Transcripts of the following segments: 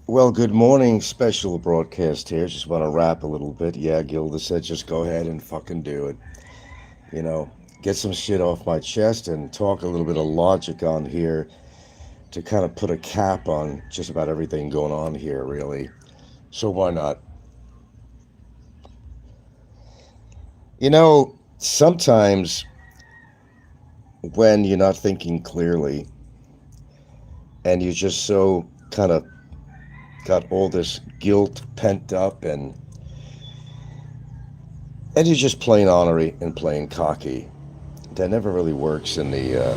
Well, good morning. Special broadcast here. Just want to rap a little bit. Yeah, Gilda said just go ahead and fucking do it. You know, get some shit off my chest and talk a little bit of logic on here to kind of put a cap on just about everything going on here, really. So why not? Sometimes when you're not thinking clearly and you're just so kind of got all this guilt pent up and you're just plain ornery and plain cocky. That never really works in the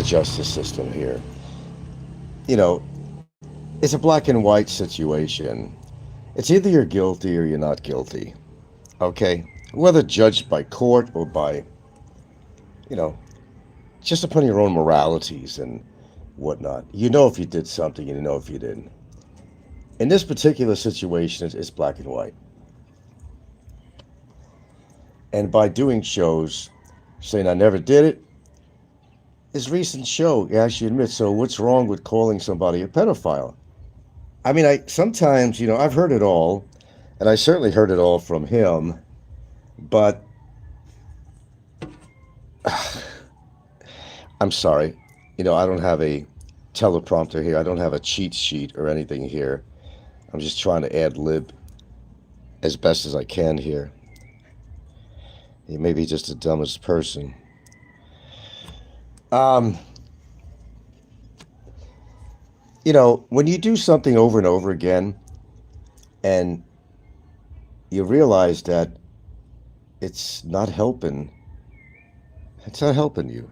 justice system here. You know, it's a black and white situation. It's either you're guilty or you're not guilty. Okay, whether judged by court or by you know just upon your own moralities and whatnot. You know if you did something and you know if you didn't. In this particular situation, it's black and white. And by doing shows, saying I never did it, his recent show he actually admits. So what's wrong with calling somebody a pedophile? I mean, I sometimes I've heard it all, and I certainly heard it all from him. But I'm sorry, I don't have a teleprompter here. I don't have a cheat sheet or anything here. I'm just trying to ad lib as best as I can here. He may be just the dumbest person. Um, when you do something over and over again, and you realize that it's not helping, it's not helping you,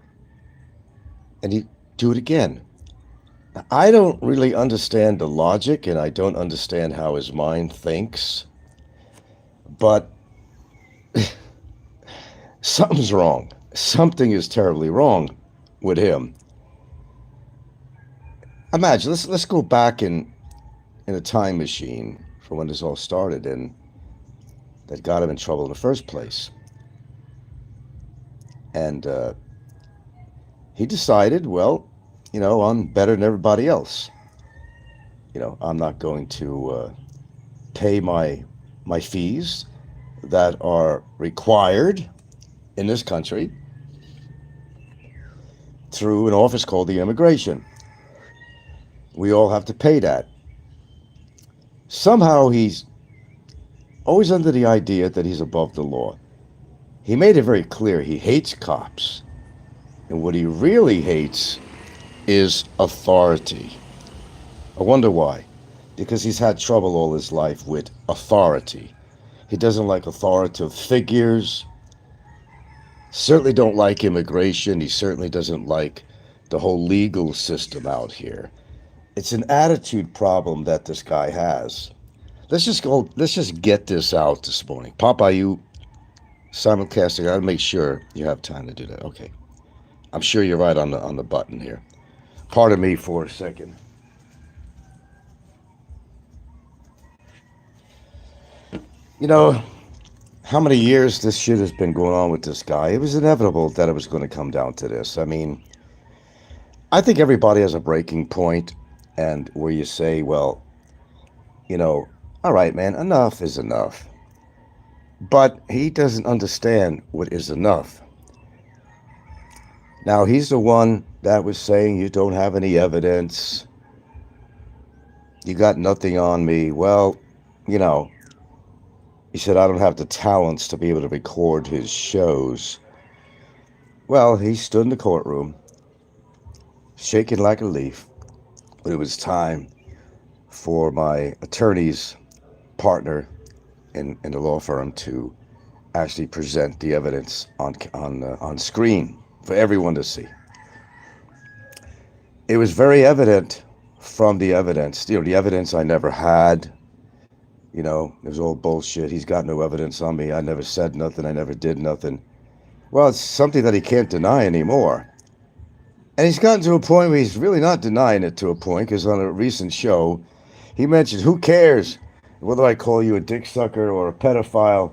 and you do it again. I don't really understand the logic, and I don't understand how his mind thinks, but something's wrong. Something is terribly wrong with him. Imagine, let's go back in a time machine for when this all started and that got him in trouble in the first place. And he decided, well, I'm better than everybody else. I'm not going to pay my fees that are required in this country through an office called the immigration. We all have to pay that. Somehow he's always under the idea that he's above the law. He made it very clear he hates cops. And what he really hates is authority. I wonder why. Because he's had trouble all his life with authority. He doesn't like authoritative figures. Certainly don't like immigration. He certainly doesn't like the whole legal system out here. It's an attitude problem that this guy has. Let's just get this out this morning. Pop, are you simulcasting? I gotta make sure you have time to do that. Okay. I'm sure you're right on the button here. Pardon me for a second. You know, how many years this shit has been going on with this guy? It was inevitable that it was going to come down to this. I mean, I think everybody has a breaking point, and where you say, well, you know, all right, man, enough is enough. But he doesn't understand what is enough. Now, he's the one that was saying, you don't have any evidence. You got nothing on me. Well, you know, he said, I don't have the talents to be able to record his shows. Well, he stood in the courtroom, shaking like a leaf, when it was time for my attorney's partner in the law firm to actually present the evidence on screen for everyone to see. It was very evident from the evidence. The evidence I never had. It was all bullshit. He's got no evidence on me. I never said nothing. I never did nothing. Well, it's something that he can't deny anymore. And he's gotten to a point where he's really not denying it to a point, because on a recent show, he mentioned, who cares whether I call you a dick sucker or a pedophile?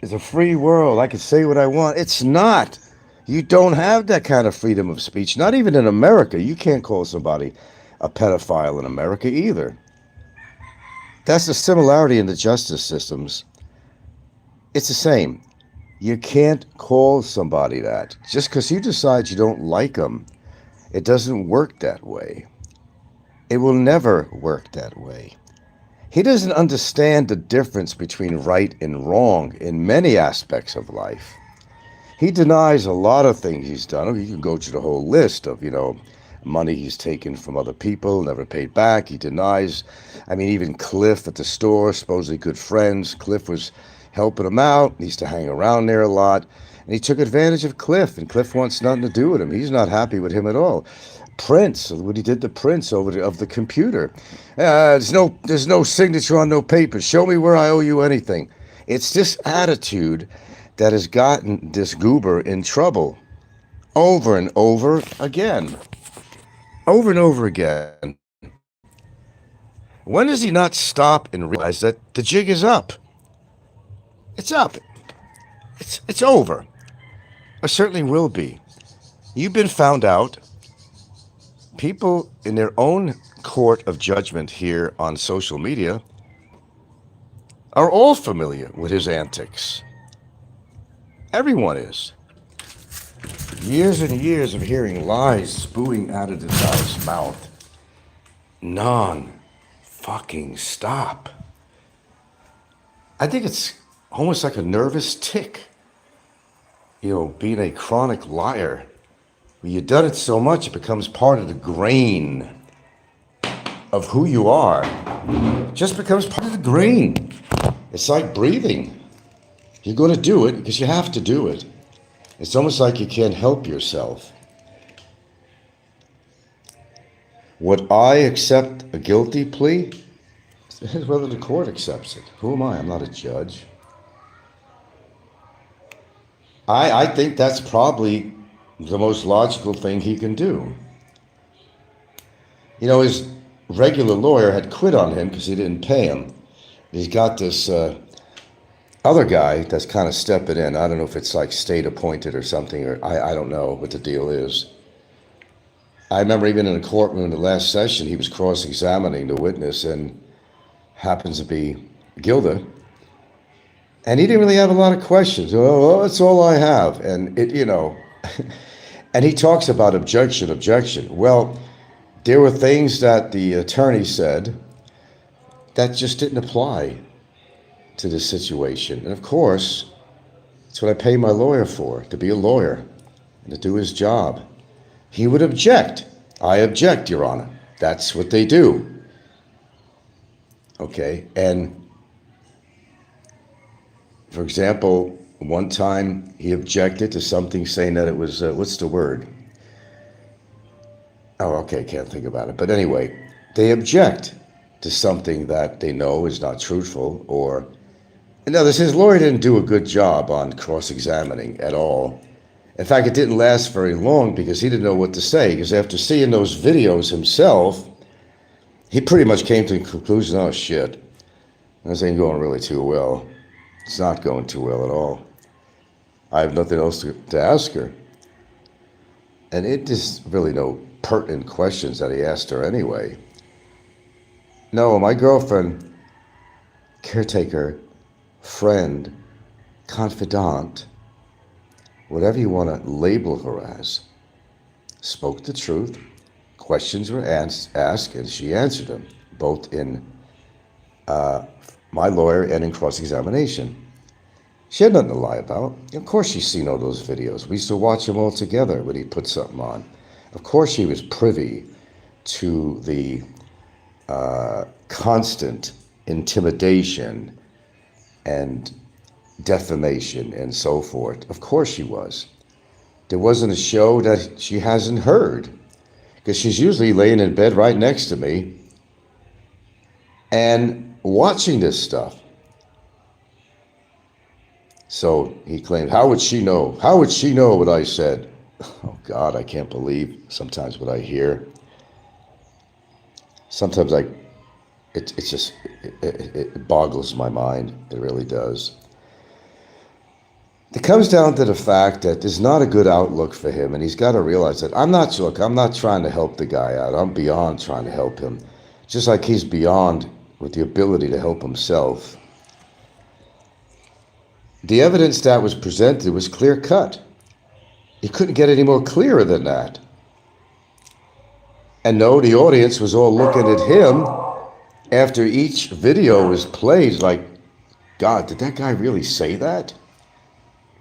It's a free world. I can say what I want. It's not. You don't have that kind of freedom of speech. Not even in America. You can't call somebody a pedophile in America either. That's the similarity in the justice systems. It's the same. You can't call somebody that. Just because you decide you don't like them, it doesn't work that way. It will never work that way. He doesn't understand the difference between right and wrong in many aspects of life. He denies a lot of things he's done. You can go through the whole list of, money he's taken from other people, never paid back. He denies, even Cliff at the store, supposedly good friends. Cliff was helping him out. He used to hang around there a lot. And he took advantage of Cliff, and Cliff wants nothing to do with him. He's not happy with him at all. Prince, what he did to Prince of the computer. There's no signature on no paper. Show me where I owe you anything. It's this attitude that has gotten this goober in trouble over and over again. Over and over again. When does he not stop and realize that the jig is up? It's up. It's over. Or certainly will be. You've been found out. People in their own court of judgment here on social media are all familiar with his antics. Everyone is. Years and years of hearing lies spewing out of this guy's mouth. Non-fucking stop. I think it's almost like a nervous tick. Being a chronic liar. When you've done it so much, it becomes part of the grain of who you are. It just becomes part of the grain. It's like breathing. You're going to do it because you have to do it. It's almost like you can't help yourself. Would I accept a guilty plea? It's whether the court accepts it. Who am I? I'm not a judge. I think that's probably the most logical thing he can do. His regular lawyer had quit on him because he didn't pay him. He's got this other guy that's kind of stepping in. I don't know if it's like state appointed or something, or I don't know what the deal is. I remember even in the courtroom in the last session, he was cross-examining the witness, and happens to be Gilda. And he didn't really have a lot of questions. Oh, well, that's all I have. And and he talks about objection. Well, there were things that the attorney said that just didn't apply to this situation. And of course, that's what I pay my lawyer for, to be a lawyer and to do his job. He would object. I object, Your Honor. That's what they do. Okay, and for example, one time he objected to something saying that it was, what's the word? Oh, okay, can't think about it. But anyway, they object to something that they know is not truthful, or, in other words, his lawyer didn't do a good job on cross-examining at all. In fact, it didn't last very long because he didn't know what to say, because after seeing those videos himself, he pretty much came to the conclusion, oh shit, this ain't going really too well. It's not going too well at all. I have nothing else to ask her. And it is really no pertinent questions that he asked her anyway. No, my girlfriend, caretaker, friend, confidant, whatever you want to label her as, spoke the truth. Questions were asked, and she answered them, both in my lawyer and in cross-examination. She had nothing to lie about. Of course she's seen all those videos. We used to watch them all together when he put something on. Of course she was privy to the constant intimidation and defamation and so forth. Of course she was. There wasn't a show that she hasn't heard, because she's usually laying in bed right next to me and watching this stuff. So he claimed, how would she know? How would she know what I said? Oh God, I can't believe sometimes what I hear. Sometimes it boggles my mind. It really does. It comes down to the fact that there's not a good outlook for him, and he's got to realize that I'm not trying to help the guy out. I'm beyond trying to help him, just like he's beyond with the ability to help himself. The evidence that was presented was clear cut. You couldn't get any more clearer than that. And no, the audience was all looking at him after each video was played like, God, did that guy really say that?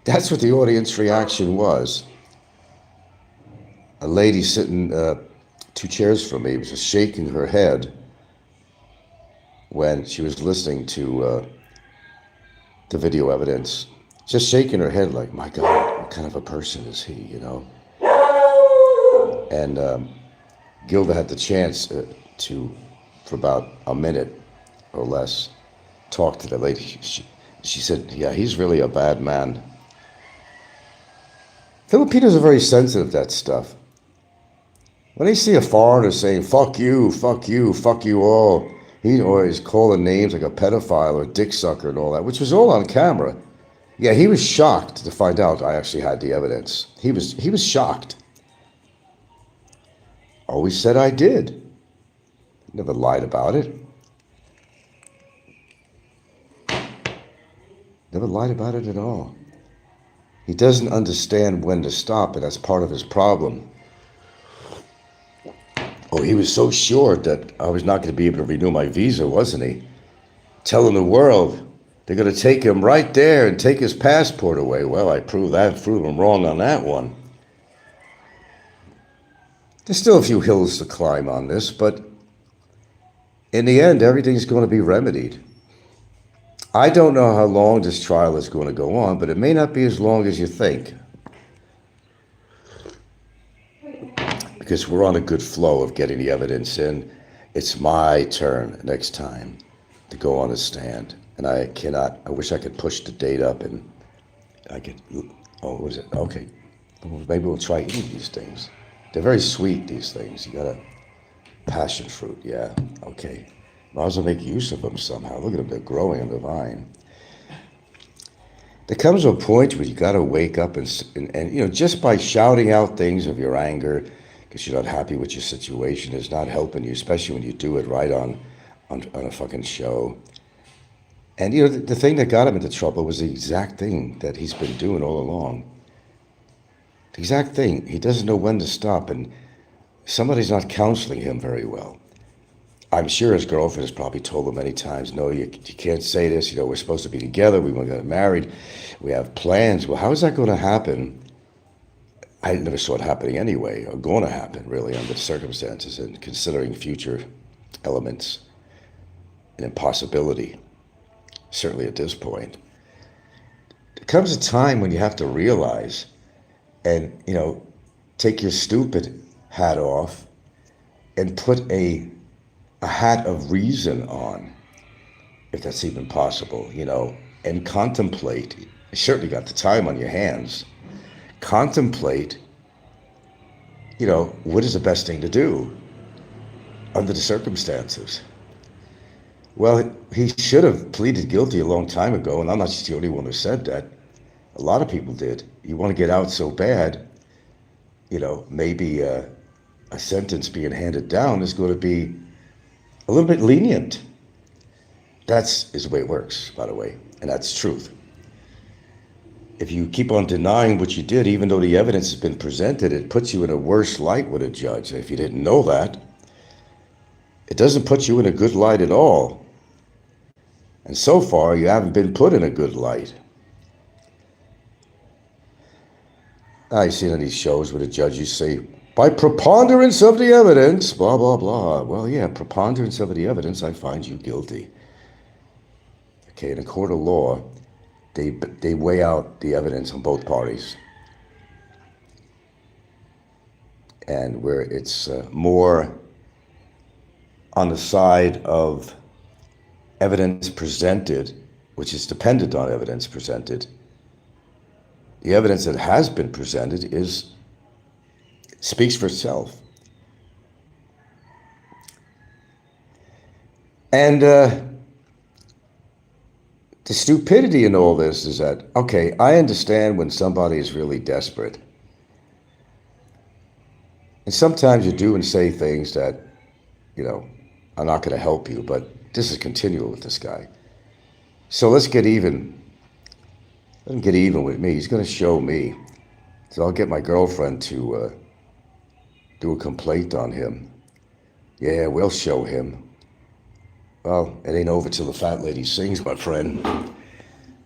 That's what the audience reaction was. A lady sitting 2 chairs from me was just shaking her head when she was listening to the video evidence. Just shaking her head like, my God, what kind of a person is he, you know? And Gilda had the chance to, for about a minute or less, talk to the lady. She said, yeah, he's really a bad man. Filipinos are very sensitive to that stuff. When they see a foreigner saying, fuck you, fuck you, fuck you all, or he's calling names like a pedophile or a dick sucker and all that, which was all on camera. Yeah, he was shocked to find out I actually had the evidence. He was shocked. Always said I did. Never lied about it. Never lied about it at all. He doesn't understand when to stop, and that's part of his problem. Oh, he was so sure that I was not going to be able to renew my visa, wasn't he? Telling the world they're going to take him right there and take his passport away. Well, I proved him wrong on that one. There's still a few hills to climb on this, but in the end, everything's going to be remedied. I don't know how long this trial is going to go on, but it may not be as long as you think. Because we're on a good flow of getting the evidence in. It's my turn next time to go on the stand. And I wish I could push the date up and what is it? Okay. Maybe we'll try eating these things. They're very sweet, these things. You got a passion fruit, yeah, okay. Might as well make use of them somehow. Look at them, they're growing on the vine. There comes a point where you got to wake up and just by shouting out things of your anger, because you're not happy with your situation, is not helping you, especially when you do it right on a fucking show. And the thing that got him into trouble was the exact thing that he's been doing all along. The exact thing. He doesn't know when to stop, and somebody's not counseling him very well. I'm sure his girlfriend has probably told him many times, no, you can't say this, we're supposed to be together, we want to get married, we have plans. Well, how is that going to happen? I never saw it happening anyway, or going to happen, really, under the circumstances, and considering future elements, an impossibility, certainly at this point. There comes a time when you have to realize and, take your stupid hat off and put a hat of reason on, if that's even possible, and contemplate. You certainly got the time on your hands. Contemplate, what is the best thing to do under the circumstances. Well, he should have pleaded guilty a long time ago, and I'm not just the only one who said that. A lot of people did. You want to get out so bad, maybe a sentence being handed down is going to be a little bit lenient. Is the way it works, by the way, and that's truth. If you keep on denying what you did, even though the evidence has been presented, it puts you in a worse light with a judge. If you didn't know that, it doesn't put you in a good light at all. And so far, you haven't been put in a good light. I've seen on these shows where the judges say, by preponderance of the evidence, blah, blah, blah. Well, yeah, preponderance of the evidence, I find you guilty. Okay, in a court of law, they weigh out the evidence on both parties. And where it's more on the side of evidence presented, which is dependent on evidence presented, the evidence that has been presented speaks for itself. And the The stupidity in all this is that, okay, I understand when somebody is really desperate. And sometimes you do and say things that, are not going to help you, but this is continual with this guy. So let's get even. Let him get even with me. He's going to show me. So I'll get my girlfriend to do a complaint on him. Yeah, we'll show him. Well, it ain't over till the fat lady sings, my friend.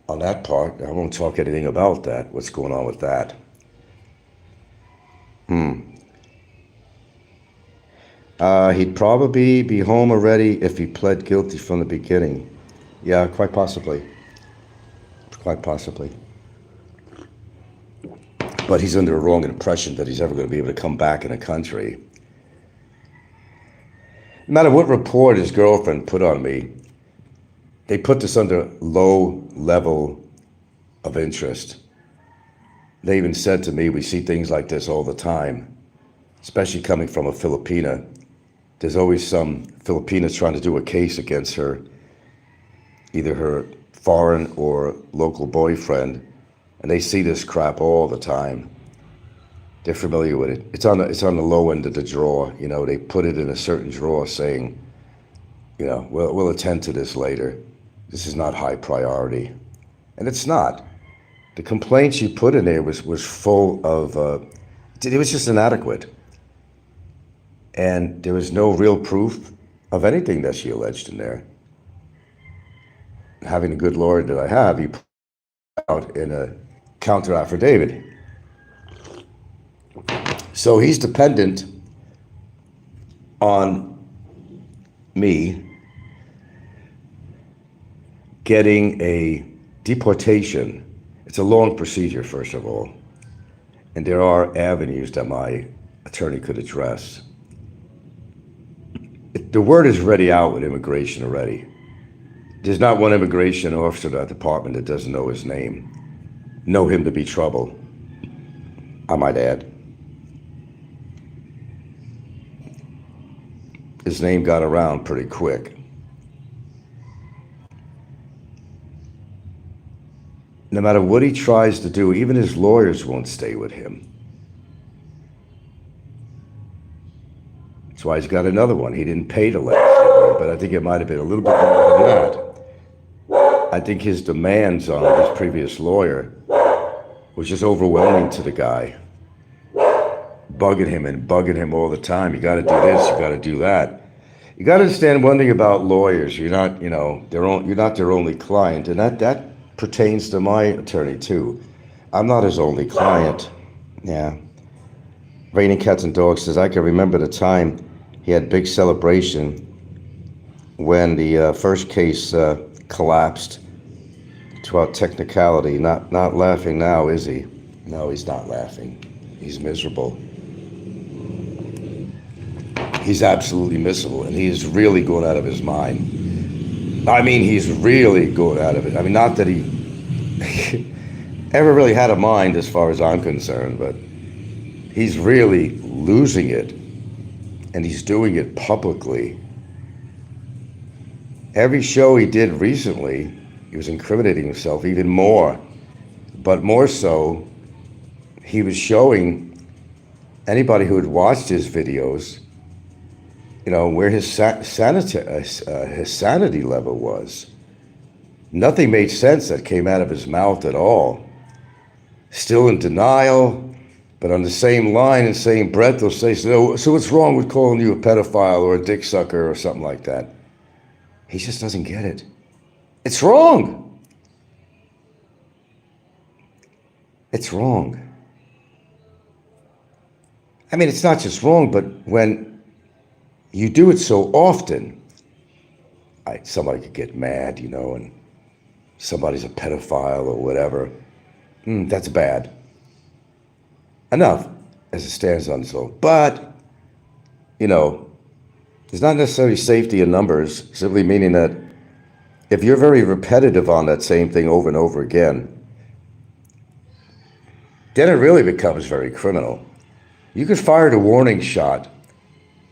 On that part, I won't talk anything about that. What's going on with that? He'd probably be home already if he pled guilty from the beginning. Yeah, quite possibly. Quite possibly. But he's under a wrong impression that he's ever going to be able to come back in the country. No matter what report his girlfriend put on me, they put this under low level of interest. They even said to me, we see things like this all the time, especially coming from a Filipina. There's always some Filipina trying to do a case against her, either her foreign or local boyfriend, and they see this crap all the time. They're familiar with it. It's on the low end of the drawer. They put it in a certain drawer saying, we'll attend to this later. This is not high priority. And it's not. The complaint she put in there was full of, it was just inadequate. And there was no real proof of anything that she alleged in there. Having a good lawyer that I have, he put out in a counter affidavit. So he's dependent on me getting a deportation. It's a long procedure, first of all, and there are avenues that my attorney could address. The word is already out with immigration already. There's not one immigration officer at that department that doesn't know his name, know him to be trouble, I might add. His name got around pretty quick. No matter what he tries to do, even his lawyers won't stay with him. That's why he's got another one. He didn't pay the last lawyer, but I think it might have been a little bit more than that. I think his demands on his previous lawyer was just overwhelming to the guy. Bugging him all the time. You got to do this, you got to do that. You got to understand one thing about lawyers. You're not, you're not their only client, and that pertains to my attorney too. I'm not his only client. Yeah. Raining Cats and Dogs says, I can remember the time he had big celebration when the first case collapsed to our technicality. Not laughing now, is he? No, he's not laughing. He's miserable. He's absolutely miserable, and he is really going out of his mind. I mean, he's really going out of it. I mean, not that he ever really had a mind as far as I'm concerned, but he's really losing it, and he's doing it publicly. Every show he did recently, he was incriminating himself even more, but more so, he was showing anybody who had watched his videos, where his sanity level was. Nothing made sense that came out of his mouth at all. Still in denial, but on the same line and same breath, they'll say, so what's wrong with calling you a pedophile or a dick sucker or something like that? He just doesn't get it. It's wrong. It's wrong. I mean, it's not just wrong, but when you do it so often, somebody could get mad, and somebody's a pedophile or whatever. That's bad. Enough as it stands on its own. But, there's not necessarily safety in numbers, simply meaning that if you're very repetitive on that same thing over and over again, then it really becomes very criminal. You could fire the warning shot,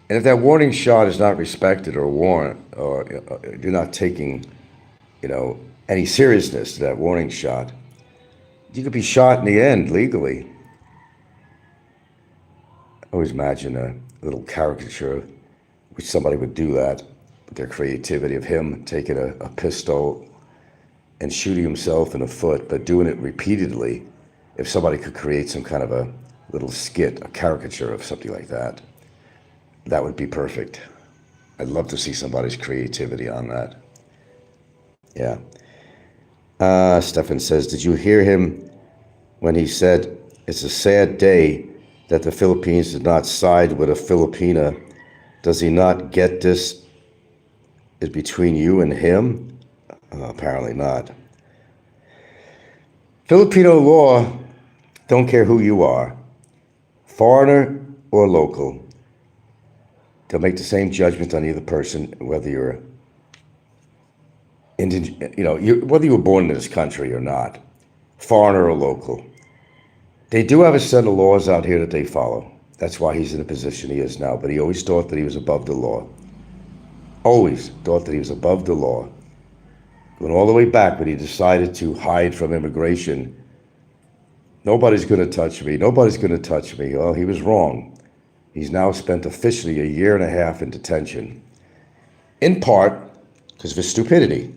and if that warning shot is not respected or you're not taking, any seriousness to that warning shot. You could be shot in the end legally. I always imagine a little caricature which somebody would do that with their creativity of him taking a pistol and shooting himself in the foot, but doing it repeatedly. If somebody could create some kind of a little skit, a caricature of something like that, that would be perfect. I'd love to see somebody's creativity on that. Yeah. Stefan says, did you hear him when he said, it's a sad day that the Philippines did not side with a Filipina? Does he not get this is between you and him? Apparently not. Filipino law, don't care who you are, foreigner or local. They'll make the same judgment on either person, whether you're whether you were born in this country or not, foreigner or local. They do have a set of laws out here that they follow. That's why he's in the position he is now. But he always thought that he was above the law. Always thought that he was above the law. Going all the way back when he decided to hide from immigration. Nobody's going to touch me. Nobody's going to touch me. Well, he was wrong. He's now spent officially a year and a half in detention. In part because of his stupidity.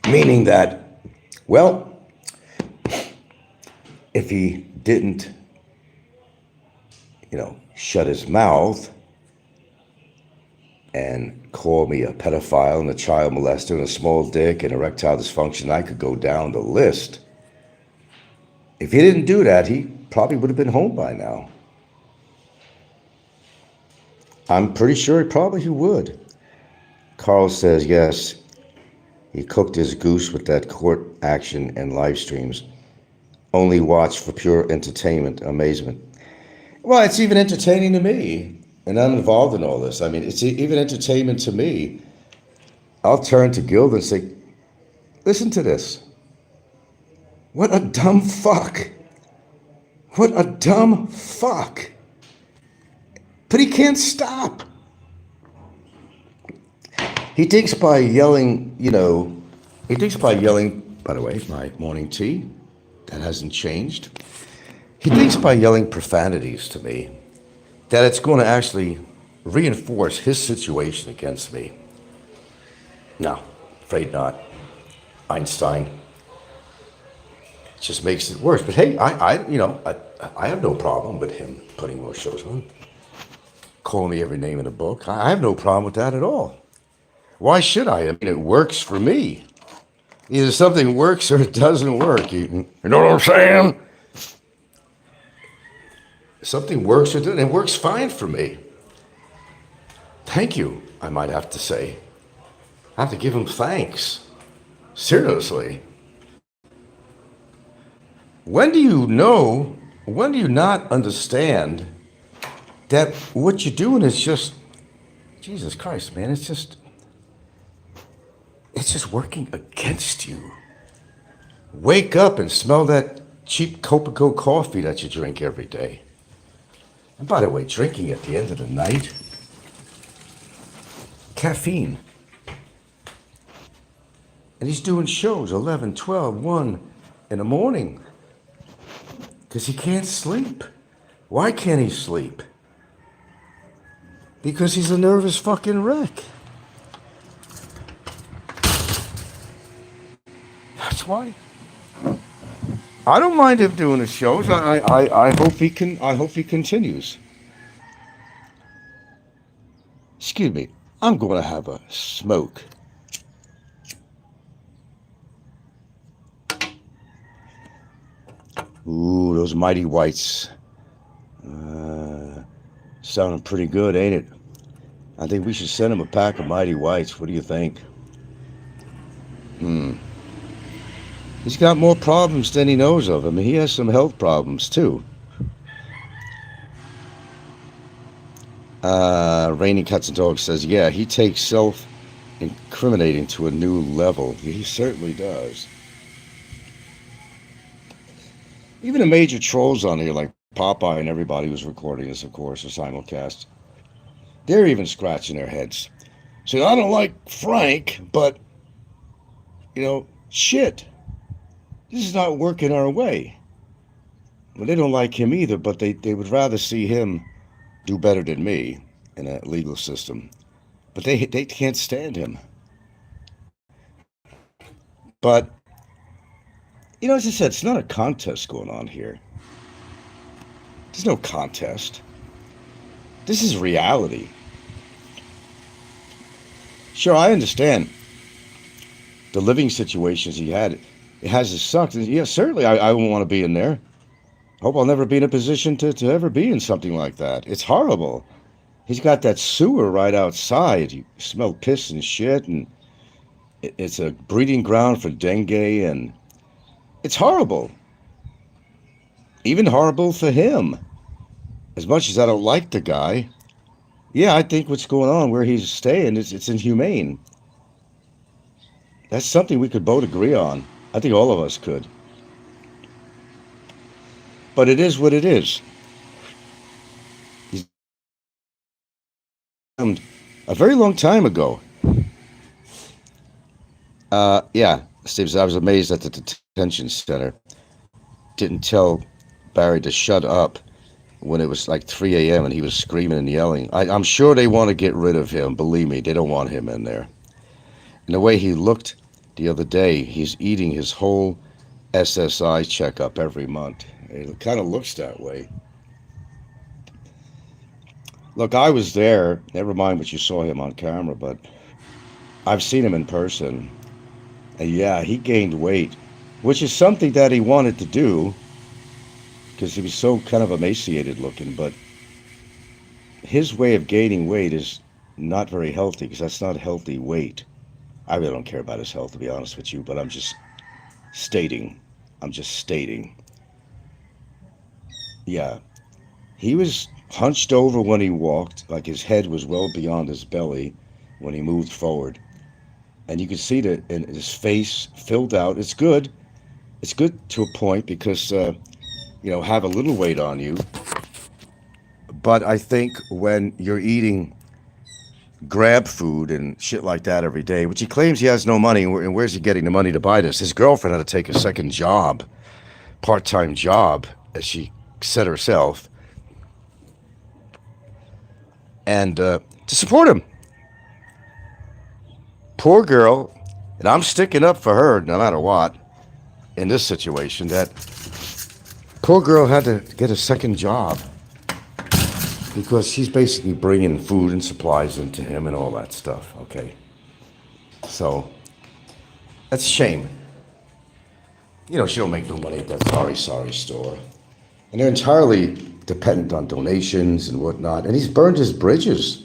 Meaning that, well, if he didn't, shut his mouth and call me a pedophile and a child molester and a small dick and erectile dysfunction, I could go down the list. If he didn't do that, he probably would have been home by now. I'm pretty sure he would. Carl says, yes, he cooked his goose with that court action and live streams. Only watch for pure entertainment, amazement. Well, it's even entertaining to me, and I'm involved in all this. I mean, it's even entertainment to me. I'll turn to Gilda and say, listen to this. What a dumb fuck. What a dumb fuck. But he can't stop. He thinks by yelling, by the way, my morning tea, that hasn't changed. He thinks by yelling profanities to me that it's going to actually reinforce his situation against me. No, afraid not. Einstein. It just makes it worse. But hey, I have no problem with him putting more shows on. Calling me every name in the book. I have no problem with that at all. Why should I? I mean, it works for me. Either something works or it doesn't work. You know what I'm saying? Something works or doesn't. It works fine for me. Thank you, I might have to say. I have to give him thanks. Seriously. When do you not understand that what you're doing is just, Jesus Christ, man, it's just working against you. Wake up and smell that cheap Copaco coffee that you drink every day. And by the way, drinking at the end of the night, caffeine. And he's doing shows 11, 12, 1 in the morning because he can't sleep. Why can't he sleep? Because he's a nervous fucking wreck. That's why. I don't mind him doing the shows. I hope he can. I hope he continues. Excuse me. I'm going to have a smoke. Ooh, those Mighty Whites. Sounding pretty good, ain't it? I think we should send him a pack of Mighty Whites. What do you think? He's got more problems than he knows of. I mean, he has some health problems, too. Rainy Cuts and Dogs says, yeah, he takes self-incriminating to a new level. He certainly does. Even the major trolls on here, like Popeye and everybody who's recording this, of course, a simulcast, they're even scratching their heads. So I don't like Frank, but shit, this is not working our way. Well, they don't like him either, but they would rather see him do better than me in a legal system. But they can't stand him. But, as I said, it's not a contest going on here. There's no contest. This is reality. Sure, I understand the living situations he had. It has to suck. And yeah, certainly I won't want to be in there. Hope I'll never be in a position to ever be in something like that. It's horrible. He's got that sewer right outside. You smell piss and shit, and it's a breeding ground for dengue, and it's horrible. Even horrible for him. As much as I don't like the guy, yeah, I think what's going on where he's staying it's inhumane. That's something we could both agree on. I think all of us could. But it is what it is. He's a very long time ago. Yeah, Steve said, I was amazed that the detention center didn't tell Barry to shut up when it was like 3 a.m. and he was screaming and yelling. I'm sure they want to get rid of him. Believe me, they don't want him in there. And the way he looked the other day, he's eating his whole SSI checkup every month. It kind of looks that way. Look, I was there. Never mind what you saw him on camera, but I've seen him in person. And yeah, he gained weight, which is something that he wanted to do because he was so kind of emaciated looking. But his way of gaining weight is not very healthy because that's not healthy weight. I really don't care about his health, to be honest with you, but I'm just stating. Yeah, he was hunched over when he walked, like his head was well beyond his belly when he moved forward. And you could see that in his face filled out. It's good. It's good to a point because, have a little weight on you. But I think when you're eating grab food and shit like that every day, which he claims he has no money, and where's he getting the money to buy this? His girlfriend had to take a second job, part-time job, as she said herself, and to support him. Poor girl, and I'm sticking up for her no matter what in this situation. That poor girl had to get a second job because she's basically bringing food and supplies into him and all that stuff, okay? So, that's a shame. She don't make no money at that sorry store. And they're entirely dependent on donations and whatnot. And he's burned his bridges.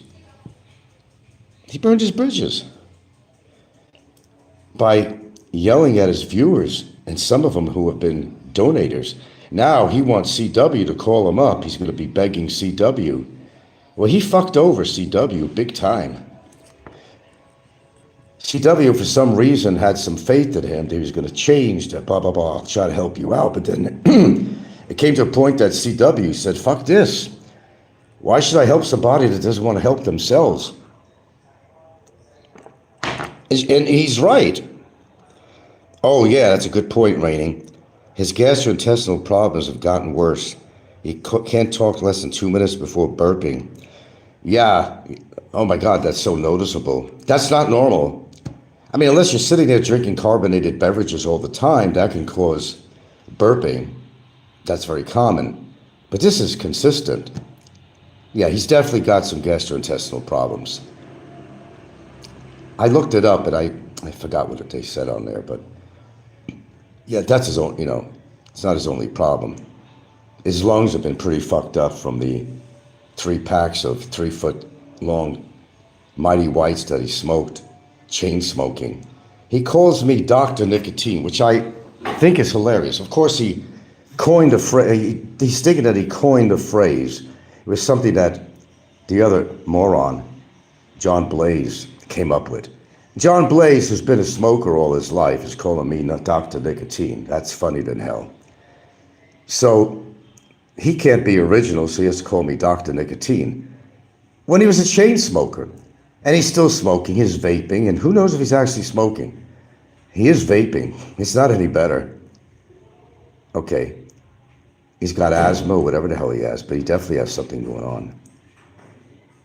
By yelling at his viewers, and some of them who have been donators. Now he wants CW to call him up. He's going to be begging CW. Well, he fucked over CW big time. CW, for some reason, had some faith in him that he was going to change, that blah, blah, blah, I'll try to help you out. But then it came to a point that CW said, fuck this. Why should I help somebody that doesn't want to help themselves? And he's right. Oh, yeah, that's a good point, Raining. His gastrointestinal problems have gotten worse. He can't talk less than 2 minutes before burping. Yeah. Oh, my God, that's so noticeable. That's not normal. I mean, unless you're sitting there drinking carbonated beverages all the time, that can cause burping. That's very common. But this is consistent. Yeah, he's definitely got some gastrointestinal problems. I looked it up, and I forgot what they said on there, but yeah, that's his own, it's not his only problem. His lungs have been pretty fucked up from the 3 packs of 3-foot-long Mighty Whites that he smoked, chain smoking. He calls me Dr. Nicotine, which I think is hilarious. Of course, he coined a phrase, he's thinking that he coined a phrase. It was something that the other moron, John Blaze, came up with. John Blaze, who's been a smoker all his life, is calling me Dr. Nicotine. That's funny than hell. So he can't be original, so he has to call me Dr. Nicotine. When he was a chain smoker, and he's still smoking, he's vaping, and who knows if he's actually smoking. He is vaping. It's not any better. Okay. He's got asthma, whatever the hell he has, but he definitely has something going on.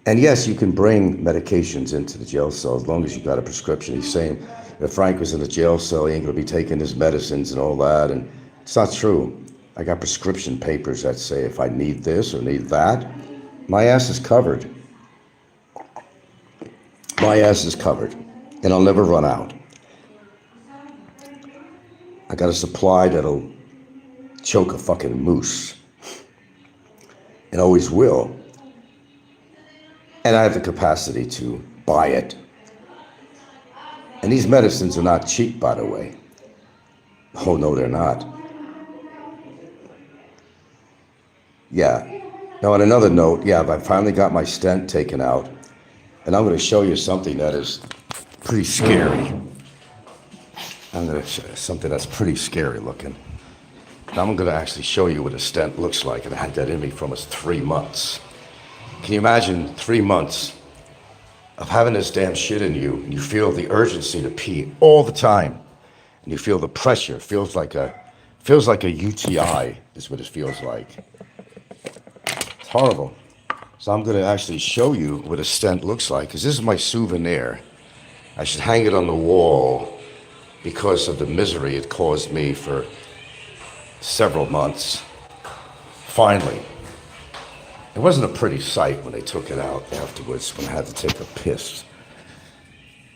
And yes, you can bring medications into the jail cell as long as you've got a prescription. He's saying if Frank was in the jail cell, he ain't gonna be taking his medicines and all that. And it's not true. I got prescription papers that say if I need this or need that, my ass is covered. My ass is covered. And I'll never run out. I got a supply that'll choke a fucking moose. And always will. And I have the capacity to buy it. And these medicines are not cheap, by the way. Oh, no, they're not. Yeah. Now, on another note, yeah, I finally got my stent taken out. And I'm going to show you something that is pretty scary. I'm going to show you something that's pretty scary looking. Now, I'm going to actually show you what a stent looks like. And I had that in me for almost 3 months. Can you imagine 3 months of having this damn shit in you, and you feel the urgency to pee all the time, and you feel the pressure? Feels like a UTI is what it feels like. It's horrible. So I'm going to actually show you what a stent looks like, because this is my souvenir. I should hang it on the wall because of the misery it caused me for several months. Finally. It wasn't a pretty sight when they took it out afterwards, when I had to take a piss.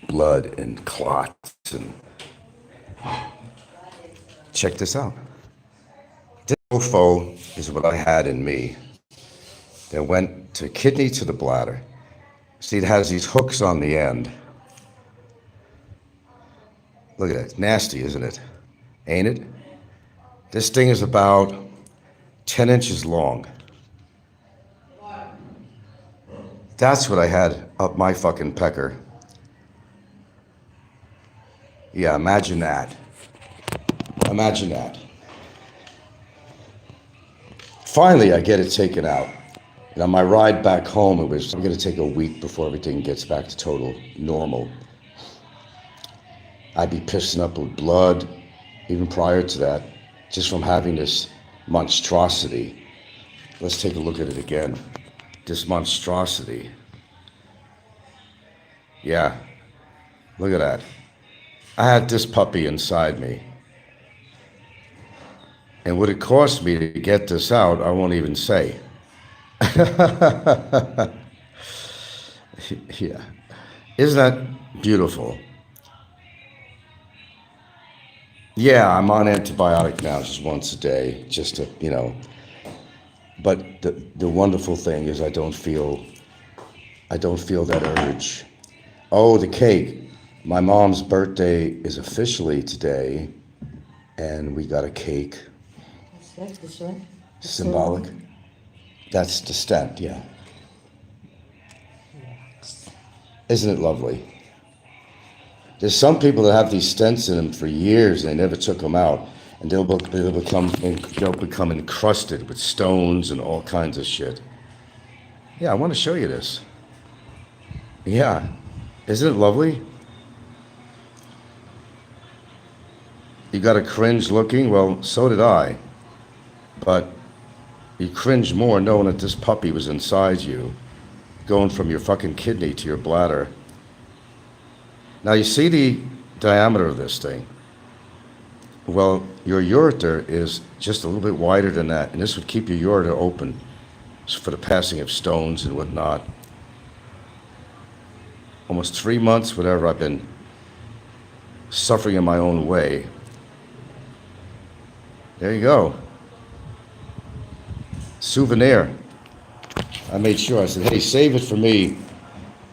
Blood and clots and... Check this out. This mofo is what I had in me. That went to kidney to the bladder. See, it has these hooks on the end. Look at that, it's nasty, isn't it? Ain't it? This thing is about 10 inches long. That's what I had up my fucking pecker. Yeah, imagine that. Imagine that. Finally, I get it taken out. And on my ride back home, I'm going to take a week before everything gets back to total normal. I'd be pissing up with blood, even prior to that, just from having this monstrosity. Let's take a look at it again. This monstrosity. Yeah, look at that. I had this puppy inside me. And what it cost me to get this out, I won't even say. Yeah. Isn't that beautiful? Yeah, I'm on antibiotic now just once a day, just to, you know. But the wonderful thing is I don't feel that urge. Oh, the cake. My mom's birthday is officially today, and we got a cake. What's that? This one? Symbolic. That's the stent, yeah. Isn't it lovely? There's some people that have these stents in them for years and they never took them out, and they'll become encrusted with stones and all kinds of shit. Yeah, I want to show you this. Yeah, isn't it lovely? You got a cringe looking? Well, so did I. But you cringe more knowing that this puppy was inside you, going from your fucking kidney to your bladder. Now you see the diameter of this thing. Well, your ureter is just a little bit wider than that, and this would keep your ureter open for the passing of stones and whatnot. Almost 3 months, whatever, I've been suffering in my own way. There you go. Souvenir. I made sure, I said, hey, save it for me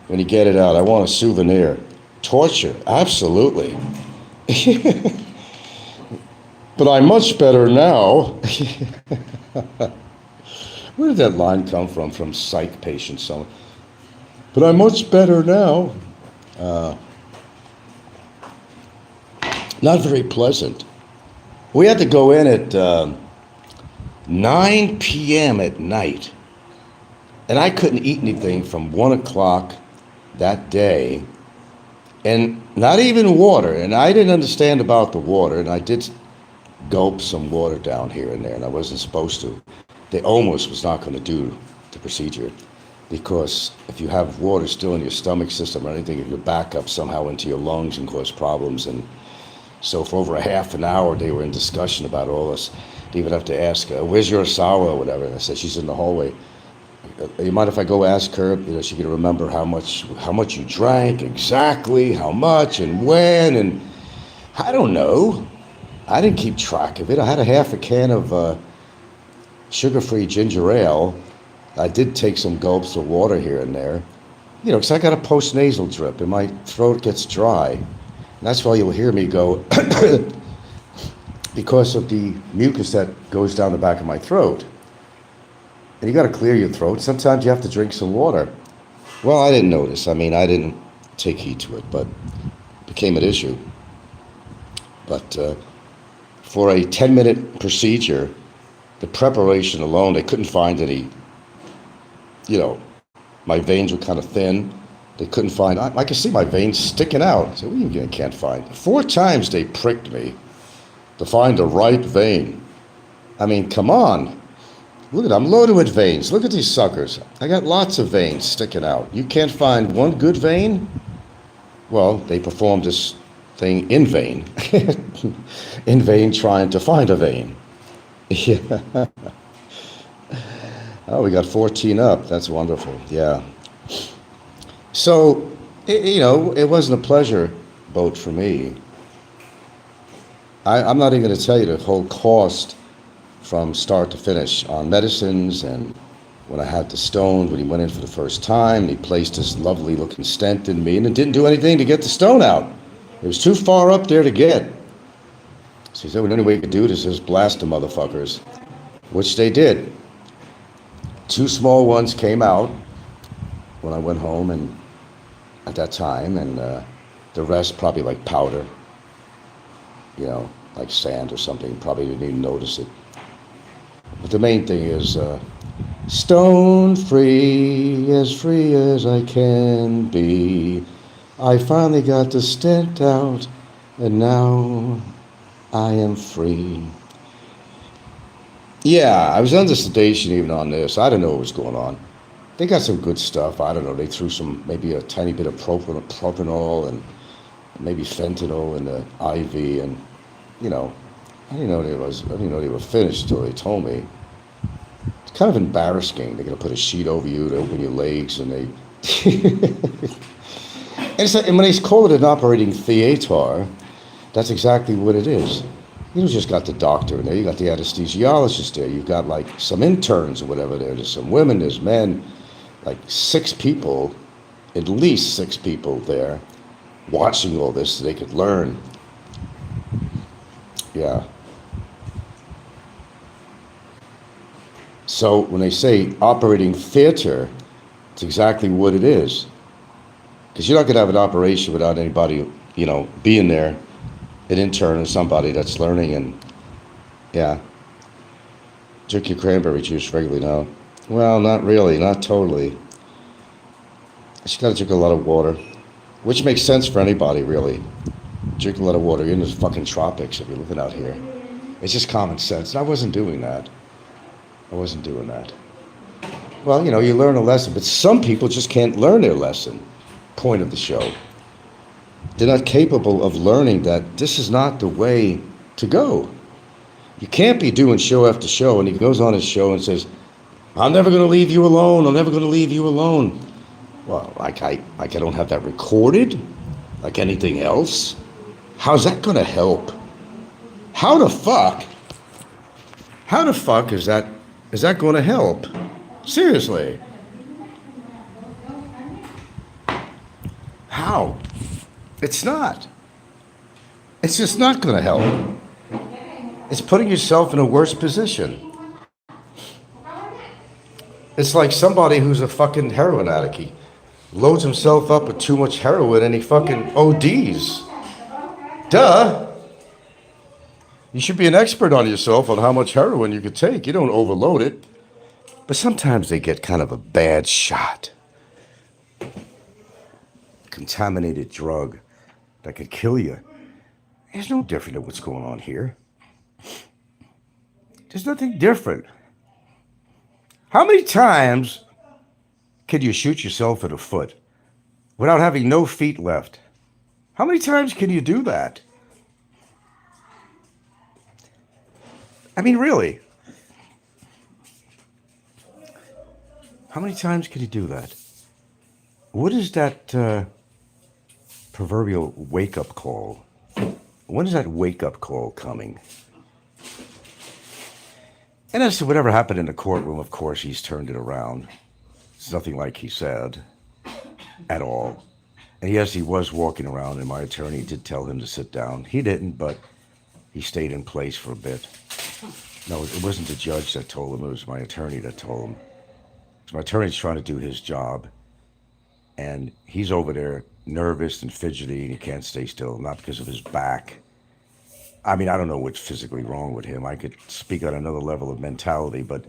when you get it out. I want a souvenir. Torture, absolutely. But I'm much better now. Where did that line come from? From psych patients, someone. But I'm much better now. Not very pleasant. We had to go in at 9 p.m. at night. And I couldn't eat anything from 1 o'clock that day And not even water. And I didn't understand about the water, and I did gulp some water down here and there, and I wasn't supposed to. They almost was not going to do the procedure because if you have water still in your stomach system or anything, it could back up somehow into your lungs and cause problems. And so for over a half an hour, they were in discussion about all this. They even have to ask, where's your Sawa or whatever? And I said, she's in the hallway. You mind if I go ask her? She can remember how much you drank, exactly how much and when, and I don't know. I didn't keep track of it. I had a half a can of sugar-free ginger ale. I did take some gulps of water here and there, because I got a post-nasal drip and my throat gets dry. And that's why you'll hear me go because of the mucus that goes down the back of my throat. And you got to clear your throat. Sometimes you have to drink some water. Well, I didn't notice. I didn't take heed to it, but it became an issue. But for a 10-minute procedure, the preparation alone, they couldn't find any, my veins were kind of thin. They couldn't find, I could see my veins sticking out. I said, what do you mean you can't find? 4 times they pricked me to find the right vein. Come on. Look at, I'm loaded with veins. Look at these suckers. I got lots of veins sticking out. You can't find one good vein? Well, they performed this thing in vain. In vain trying to find a vein. Yeah. Oh, we got 14 up. That's wonderful. Yeah. So, it wasn't a pleasure boat for me. I'm not even going to tell you the whole cost from start to finish on medicines, and when I had the stone, when he went in for the first time, he placed this lovely looking stent in me, and it didn't do anything to get the stone out. It was too far up there to get. So he said, well, the only way you could do this is blast the motherfuckers, which they did. 2 small ones came out when I went home, and at that time, and the rest probably like powder, like sand or something. Probably didn't even notice it. But the main thing is stone free as I can be. I finally got the stent out, and now I am free. Yeah, I was under sedation even on this. I don't know what was going on. They got some good stuff. I don't know. They threw maybe a tiny bit of propanol and maybe fentanyl in the IV, and I didn't know they were finished until they told me. It's kind of embarrassing. They're gonna put a sheet over you to open your legs, and they and when they call it an operating theater, that's exactly what it is. You don't just got the doctor in there. You got the anesthesiologist there. You've got like some interns or whatever there. There's some women. There's men. Like 6 people, at least 6 people there, watching all this so they could learn. Yeah. So when they say operating theater, it's exactly what it is. Because you're not going to have an operation without anybody, being there, an intern or somebody that's learning. And yeah, drink your cranberry juice regularly now. Well, not really, not totally. You just got to drink a lot of water, which makes sense for anybody, really. Drink a lot of water. You're in the fucking tropics if you're living out here. It's just common sense. And I wasn't doing that. Well, you learn a lesson, but some people just can't learn their lesson. Point of the show. They're not capable of learning that this is not the way to go. You can't be doing show after show, and he goes on his show and says, I'm never going to leave you alone. I'm never going to leave you alone. Well, like I don't have that recorded, like anything else. How's that going to help? How the fuck is that going to help? Seriously. How? It's not. It's just not going to help. It's putting yourself in a worse position. It's like somebody who's a fucking heroin addict. He loads himself up with too much heroin and he fucking ODs. Duh. You should be an expert on yourself on how much heroin you could take. You don't overload it. But sometimes they get kind of a bad shot. Contaminated drug. that could kill you. It's no different than what's going on here. There's nothing different. How many times can you shoot yourself in the foot without having no feet left? How many times can you do that? I mean, really. How many times can you do that? What is that proverbial wake-up call? When is that wake-up call coming? And as to whatever happened in the courtroom, of course, he's turned it around. It's nothing like he said at all. And yes, he was walking around, and my attorney did tell him to sit down. He didn't, but he stayed in place for a bit. No, it wasn't the judge that told him. It was my attorney that told him. So my attorney's trying to do his job, and he's over there nervous and fidgety, and he can't stay still, not because of his back. I mean, I don't know what's physically wrong with him. I could speak on another level of mentality, but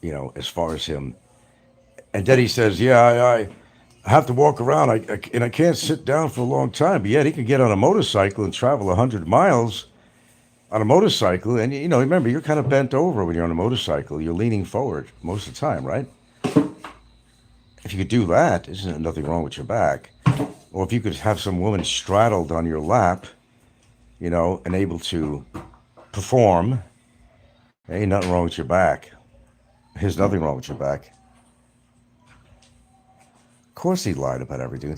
you know, as far as him. And then he says, yeah, I have to walk around, and I can't sit down for a long time. But yet he can get on a motorcycle and travel 100 miles on a motorcycle. And, you know, remember, you're kind of bent over when you're on a motorcycle. You're leaning forward most of the time, right? If you could do that, there's nothing wrong with your back. Or if you could have some woman straddled on your lap, you know, and able to perform, there ain't nothing wrong with your back. There's nothing wrong with your back. Of course he lied about everything.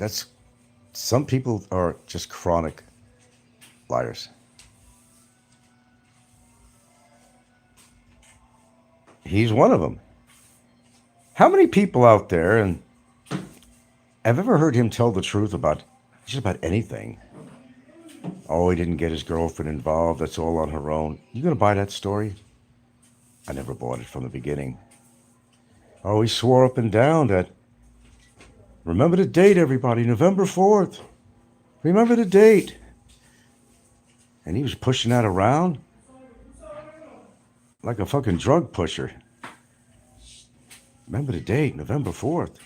Some people are just chronic liars. He's one of them. How many people out there and have ever heard him tell the truth about just about anything? Oh, he didn't get his girlfriend involved. That's all on her own. You gonna buy that story? I never bought it from the beginning. Oh, he swore up and down that, remember the date, everybody, November 4th. Remember the date. And he was pushing that around like a fucking drug pusher. Remember the date, November 4th.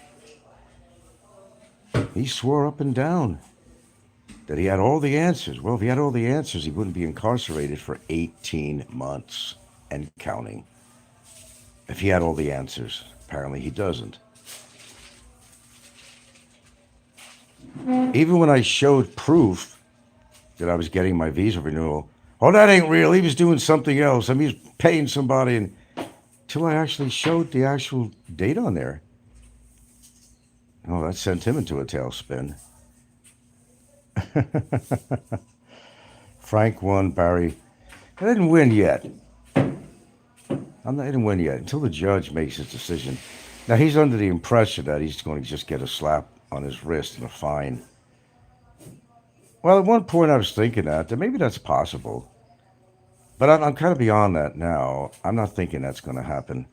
He swore up and down that he had all the answers. Well, if he had all the answers, he wouldn't be incarcerated for 18 months and counting. If he had all the answers, apparently he doesn't. Even when I showed proof that I was getting my visa renewal, oh, that ain't real. He was doing something else. I mean, he was paying somebody, and until I actually showed the actual date on there. Oh, that sent him into a tailspin. Frank won, Barry. I didn't win yet. I didn't win yet until the judge makes his decision. Now, he's under the impression that he's going to just get a slap on his wrist and a fine. Well, at one point I was thinking that maybe that's possible. But I'm kind of beyond that now. I'm not thinking that's going to happen.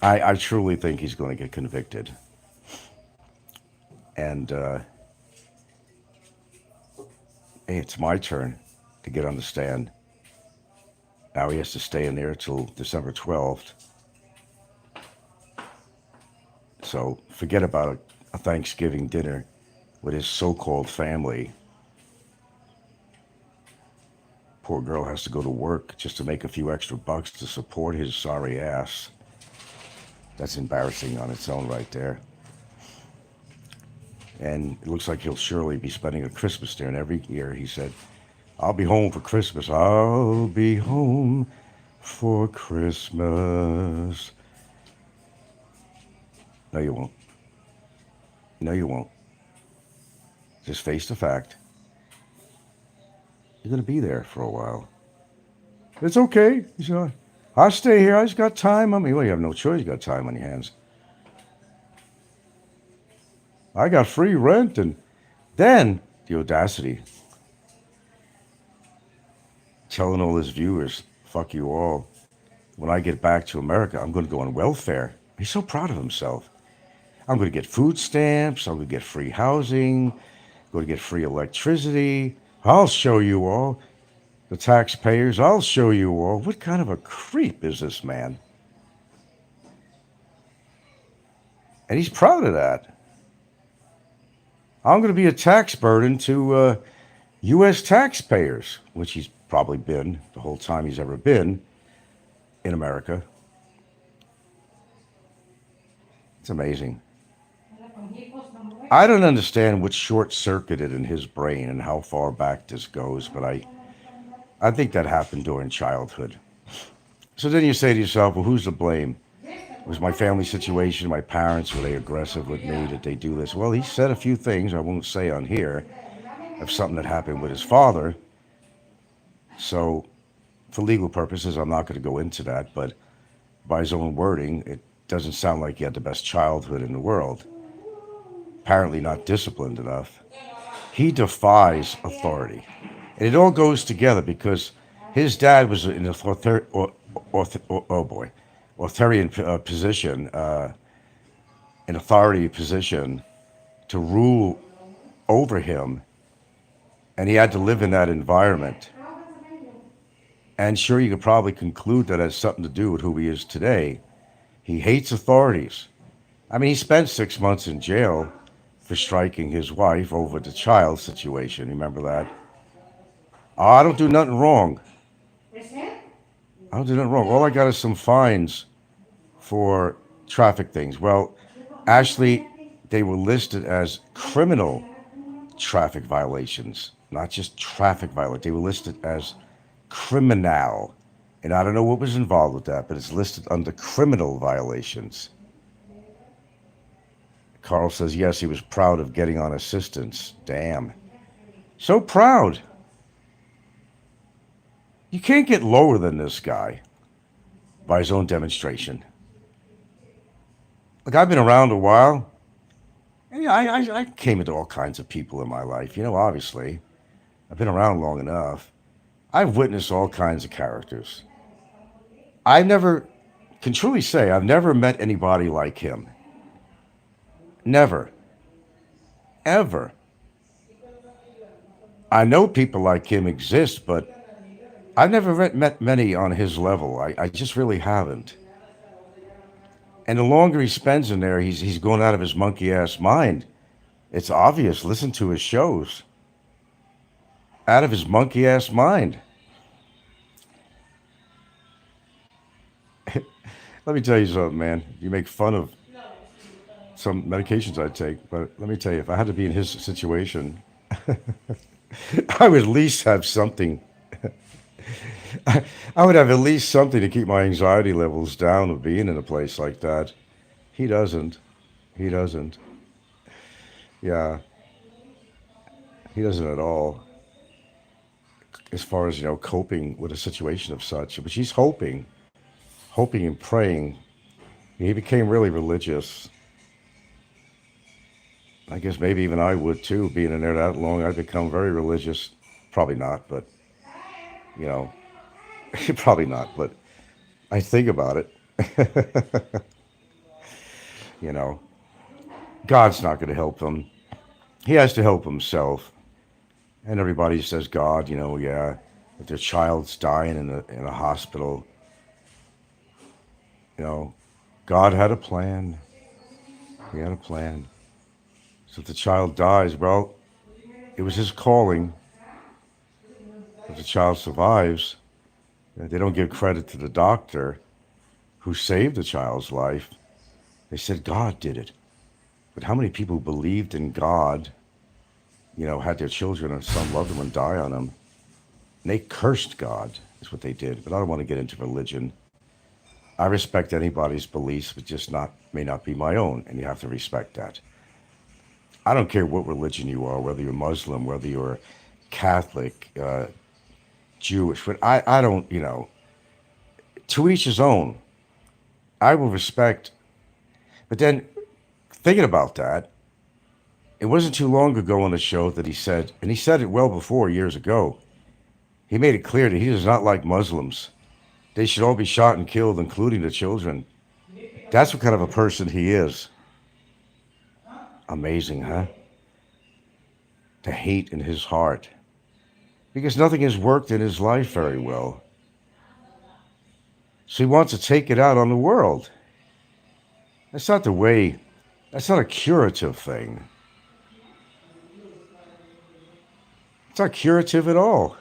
I truly think he's going to get convicted. And hey, it's my turn to get on the stand. Now he has to stay in there till December 12th. So forget about a Thanksgiving dinner with his so-called family. Poor girl has to go to work just to make a few extra bucks to support his sorry ass. That's embarrassing on its own right there. And it looks like he'll surely be spending a Christmas there. And every year he said, I'll be home for Christmas. I'll be home for Christmas. No, you won't. No, you won't. Just face the fact. You're going to be there for a while. It's okay. He said, I'll stay here. I just got time. I mean, well, you have no choice. You got time on your hands. I got free rent. And then the audacity. Telling all his viewers, fuck you all. When I get back to America, I'm going to go on welfare. He's so proud of himself. I'm going to get food stamps. I'm going to get free housing. I'm going to get free electricity. I'll show you all. The taxpayers, I'll show you all. What kind of a creep is this man? And he's proud of that. I'm going to be a tax burden to U.S. taxpayers, which he's probably been the whole time he's ever been in America. It's amazing. I don't understand what's short circuited in his brain and how far back this goes, but I think that happened during childhood. So then you say to yourself, well, who's to blame? Was my family situation, my parents, were they aggressive with me? Did they do this? Well, he said a few things I won't say on here of something that happened with his father. So, for legal purposes, I'm not going to go into that, but by his own wording, it doesn't sound like he had the best childhood in the world. Apparently, not disciplined enough. He defies authority. And it all goes together because his dad was in an oh boy, authoritarian position, an authority position to rule over him, and he had to live in that environment. And sure, you could probably conclude that has something to do with who he is today. He hates authorities. I mean, he spent 6 months in jail for striking his wife over the child situation. Remember that? Oh, I don't do nothing wrong. I don't do nothing wrong. All I got is some fines for traffic things. Well, actually, they were listed as criminal traffic violations, not just traffic violations. They were listed as criminal. And I don't know what was involved with that, but it's listed under criminal violations. Carl says, yes, he was proud of getting on assistance. Damn. So proud. You can't get lower than this guy by his own demonstration. Look, I've been around a while. And yeah, I came into all kinds of people in my life, obviously. I've been around long enough. I've witnessed all kinds of characters. I never can truly say I've never met anybody like him. Never. Ever. I know people like him exist, but I've never met many on his level. I just really haven't. And the longer he spends in there, he's going out of his monkey ass mind. It's obvious. Listen to his shows. Out of his monkey ass mind. Let me tell you something, man. You make fun of some medications I take, but let me tell you, if I had to be in his situation, I would at least have something. I would have at least something to keep my anxiety levels down of being in a place like that. He doesn't. He doesn't. Yeah, he doesn't at all. As far as coping with a situation of such, but he's hoping and praying. He became really religious. I guess maybe even I would too, being in there that long. I'd become very religious. Probably not, but you know, probably not. But I think about it. you know, God's not going to help him. He has to help himself. And everybody says God, yeah, if their child's dying in a hospital, you know, God had a plan. He had a plan. So if the child dies, well, it was his calling. If the child survives, they don't give credit to the doctor who saved the child's life. They said God did it. But how many people who believed in God, had their children or some loved one die on them, and they cursed God, is what they did. But I don't want to get into religion. I respect anybody's beliefs, but just may not be my own, and you have to respect that. I don't care what religion you are, whether you're Muslim, whether you're Catholic, Jewish, but I don't, to each his own. I will respect. But then, thinking about that, it wasn't too long ago on the show that he said, and he said it well before, years ago, he made it clear that he does not like Muslims. They should all be shot and killed, including the children. That's what kind of a person he is. Amazing, huh? To hate in his heart. Because nothing has worked in his life very well. So he wants to take it out on the world. That's not the way, that's not a curative thing. It's not curative at all.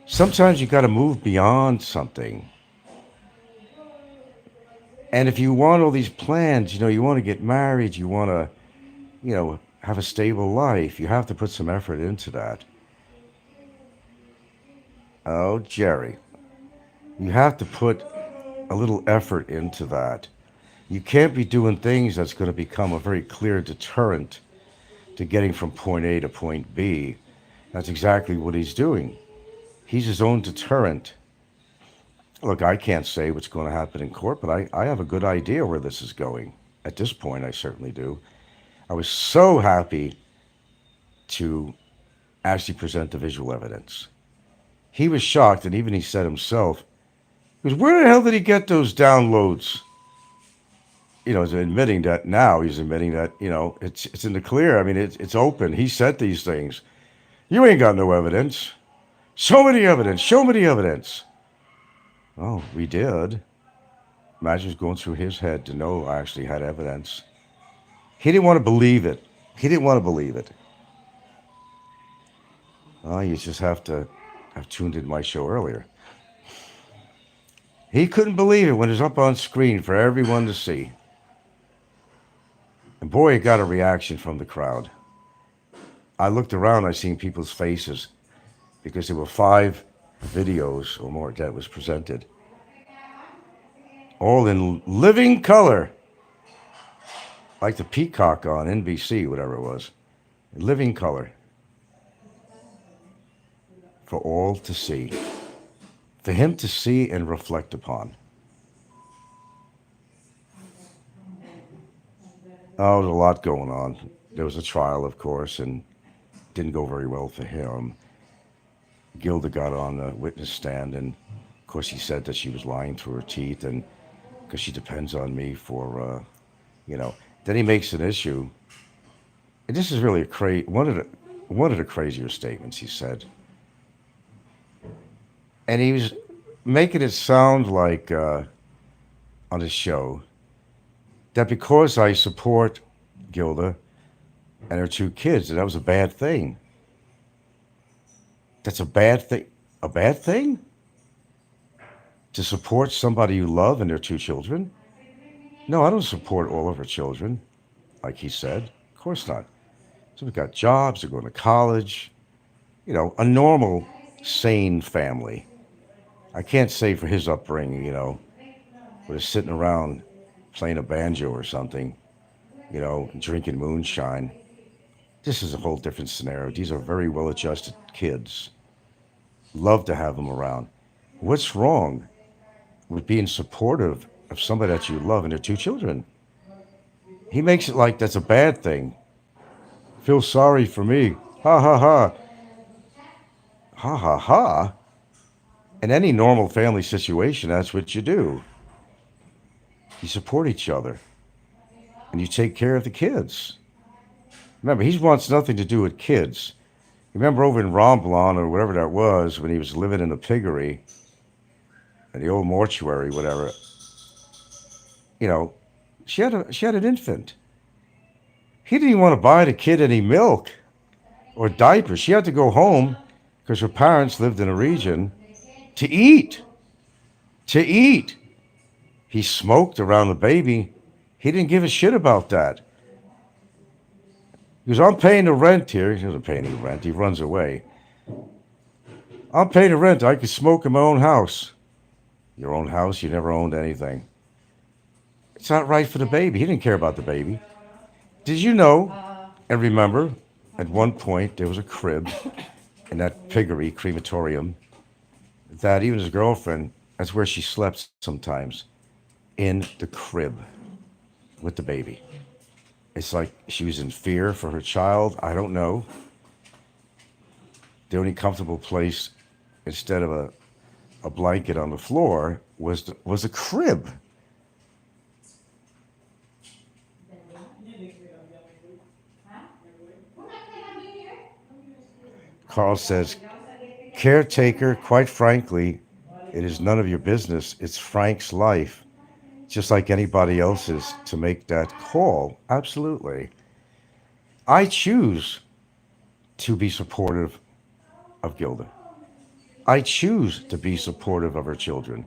Sometimes you got to move beyond something. And if you want all these plans, you want to get married, you want to, have a stable life, you have to put some effort into that. Oh, Jerry, you have to put a little effort into that. You can't be doing things that's going to become a very clear deterrent to getting from point A to point B. That's exactly what he's doing. He's his own deterrent. Look, I can't say what's going to happen in court, but I have a good idea where this is going. At this point, I certainly do. I was so happy to actually present the visual evidence. He was shocked, and even he said himself, he goes, where the hell did he get those downloads? He's admitting that now. He's admitting that, it's in the clear. I mean, it's open. He said these things. You ain't got no evidence. Show me the evidence. Show me the evidence. Oh, we did. Imagine going through his head to know I actually had evidence. He didn't want to believe it. He didn't want to believe it. Oh, you just have to have tuned in my show earlier. He couldn't believe it when it was up on screen for everyone to see. And boy, it got a reaction from the crowd. I looked around, I seen people's faces because there were 5 videos or more that was presented. All in living color. Like the peacock on NBC, whatever it was. Living color. For all to see. For him to see and reflect upon. Oh, there's a lot going on. There was a trial, of course, and didn't go very well for him. Gilda got on the witness stand, and of course he said that she was lying through her teeth, and because she depends on me for, Then he makes an issue, and this is really one of the crazier statements he said. And he was making it sound like on his show that because I support Gilda and her 2 kids, that was a bad thing. That's a bad thing. A bad thing? To support somebody you love and their 2 children? No, I don't support all of her children, like he said. Of course not. So we've got jobs, they're going to college, a normal, sane family. I can't say for his upbringing, was sitting around playing a banjo or something, drinking moonshine. This is a whole different scenario. These are very well-adjusted kids. Love to have them around. What's wrong with being supportive of somebody that you love and their 2 children? He makes it like that's a bad thing. Feel sorry for me. Ha ha ha. Ha ha ha. In any normal family situation, that's what you do. You support each other. And you take care of the kids. Remember, he wants nothing to do with kids. Remember over in Romblon or whatever that was, when he was living in the piggery, in the old mortuary, whatever, she had an infant. He didn't even want to buy the kid any milk or diapers. She had to go home because her parents lived in a region to eat. To eat. He smoked around the baby. He didn't give a shit about that. He goes, I'm paying the rent here. He doesn't pay any rent. He runs away. I'm paying the rent. I can smoke in my own house. Your own house? You never owned anything. It's not right for the baby. He didn't care about the baby. Did you know and remember at one point there was a crib in that piggery crematorium that even his girlfriend, that's where she slept sometimes, in the crib with the baby. It's like she was in fear for her child. I don't know. The only comfortable place instead of a blanket on the floor was a crib. Carl says, caretaker, quite frankly, it is none of your business. It's Frank's life, just like anybody else's, to make that call. Absolutely. I choose to be supportive of Gilda. I choose to be supportive of her children.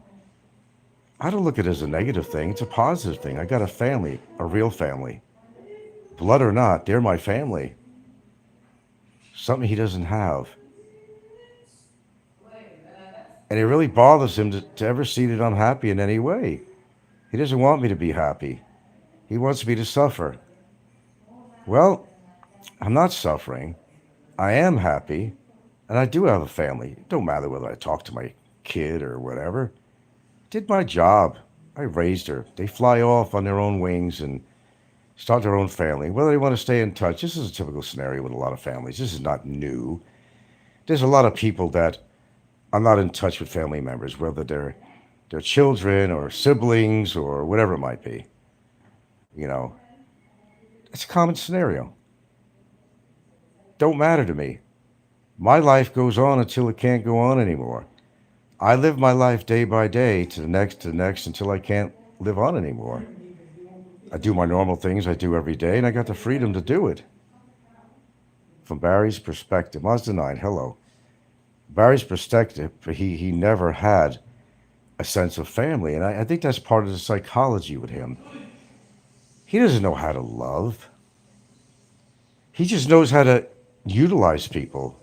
I don't look at it as a negative thing. It's a positive thing. I got a family, a real family. Blood or not, they're my family. Something he doesn't have. And it really bothers him to ever see that I'm happy in any way. He doesn't want me to be happy. He wants me to suffer. Well, I'm not suffering. I am happy. And I do have a family. It don't matter whether I talk to my kid or whatever. Did my job. I raised her. They fly off on their own wings and start their own family. Whether they want to stay in touch. This is a typical scenario with a lot of families. This is not new. There's a lot of people that are not in touch with family members, whether they're their children or siblings or whatever it might be. You know, it's a common scenario. Don't matter to me. My life goes on until it can't go on anymore. I live my life day by day to the next, until I can't live on anymore. I do my normal things I do every day, and I got the freedom to do it. From Barry's perspective, Mazda 9, hello. Barry's perspective, he never had a sense of family, and I think that's part of the psychology with him. He doesn't know how to love. He just knows how to utilize people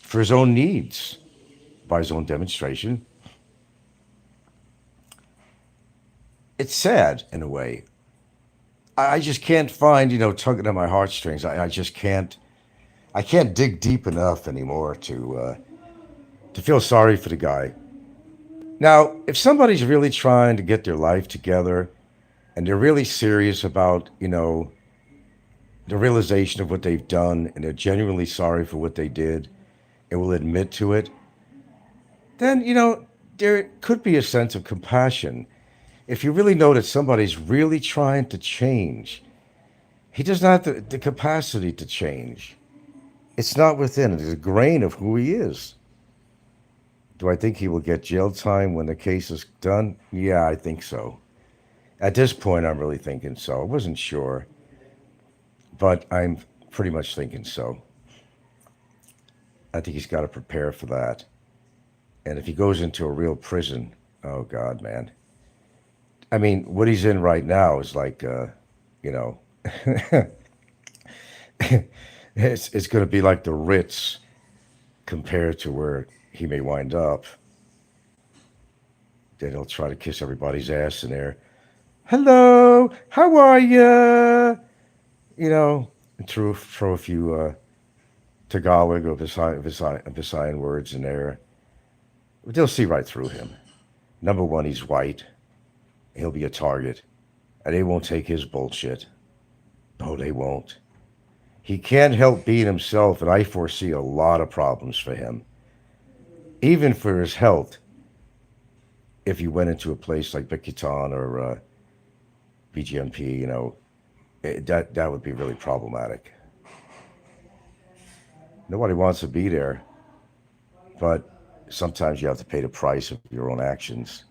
for his own needs, by his own demonstration. It's sad in a way. I just can't find, tugging at my heartstrings. I just can't. I can't dig deep enough anymore to feel sorry for the guy. Now, if somebody's really trying to get their life together and they're really serious about, the realization of what they've done and they're genuinely sorry for what they did and will admit to it, then, there could be a sense of compassion. If you really know that somebody's really trying to change, he doesn't have the capacity to change. It's not within it. It's a grain of who he is. Do I think he will get jail time when the case is done? Yeah, I think so. At this point, I'm really thinking so. I wasn't sure, but I'm pretty much thinking so. I think he's got to prepare for that. And if he goes into a real prison, oh God, man. I mean, what he's in right now is like, you know, it's going to be like the Ritz compared to where he may wind up. Then he'll try to kiss everybody's ass in there. Hello, how are ya? And throw a few Tagalog or Visayan words in there. But they'll see right through him. Number one, he's white. He'll be a target. And they won't take his bullshit. No, they won't. He can't help being himself, and I foresee a lot of problems for him. Even for his health, if he went into a place like Bikitan or BGMP, that would be really problematic. Nobody wants to be there, but sometimes you have to pay the price of your own actions.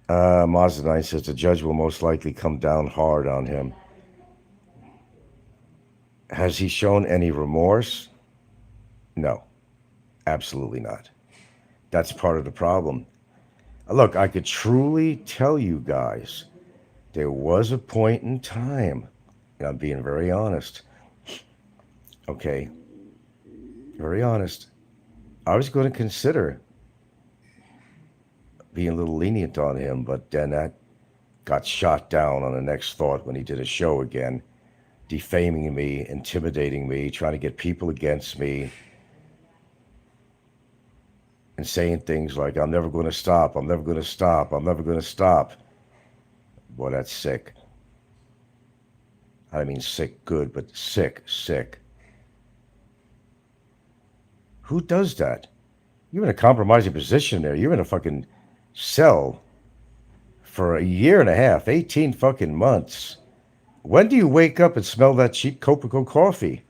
Mazda 9 says the judge will most likely come down hard on him. Has he shown any remorse? No, absolutely not. That's part of the problem. Look, I could truly tell you guys, there was a point in time, and I'm being very honest, okay, very honest, I was going to consider being a little lenient on him, but then that got shot down on the next thought when he did a show again, defaming me, intimidating me, trying to get people against me, and saying things like, I'm never going to stop, I'm never going to stop, I'm never going to stop. Boy, that's sick. I don't mean sick good, but sick. Who does that? You're in a compromising position there. You're in a fucking cell for a year and a half, 18 fucking months. When do you wake up and smell that cheap Copico coffee?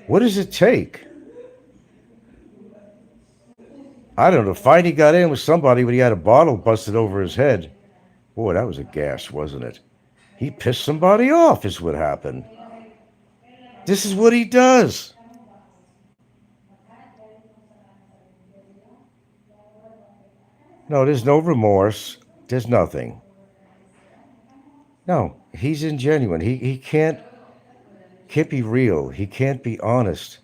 What does it take? I don't know. The fight he got in with somebody when he had a bottle busted over his head. Boy, that was a gas, wasn't it? He pissed somebody off, is what happened. This is what he does. No, there's no remorse. There's nothing. No, he's ingenuine. He can't be real. He can't be honest.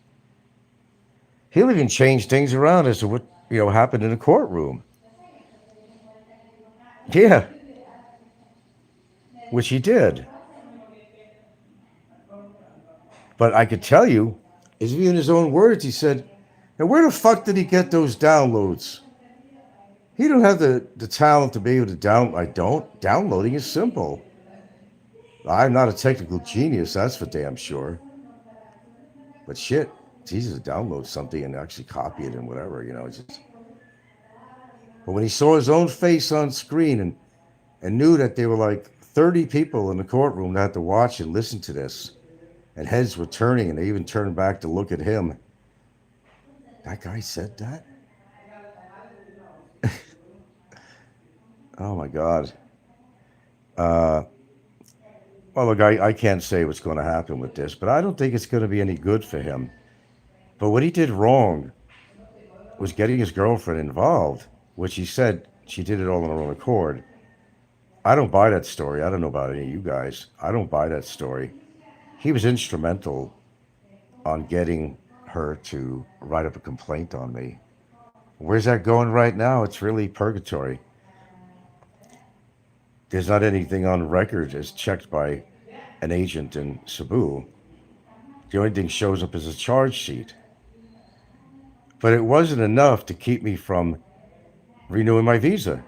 He'll even change things around as to what happened in the courtroom. Yeah, which he did. But I could tell you, is in his own words, he said, "Now where the fuck did he get those downloads? He don't have the talent to be able to down. I don't. Downloading is simple. I'm not a technical genius, that's for damn sure. But shit, it's easy to download something and actually copy it and whatever, Just. But when he saw his own face on screen and knew that there were like 30 people in the courtroom that had to watch and listen to this, and heads were turning, and they even turned back to look at him. That guy said that? Oh my God. Uh, well, look, I can't say what's going to happen with this, but I don't think it's going to be any good for him. But what he did wrong was getting his girlfriend involved, which he said she did it all on her own accord. I don't buy that story. I don't know about any of you guys. I don't buy that story. He was instrumental on getting her to write up a complaint on me. Where's that going right now? It's really purgatory. There's not anything on record as checked by an agent in Cebu. The only thing shows up is a charge sheet. But it wasn't enough to keep me from renewing my visa.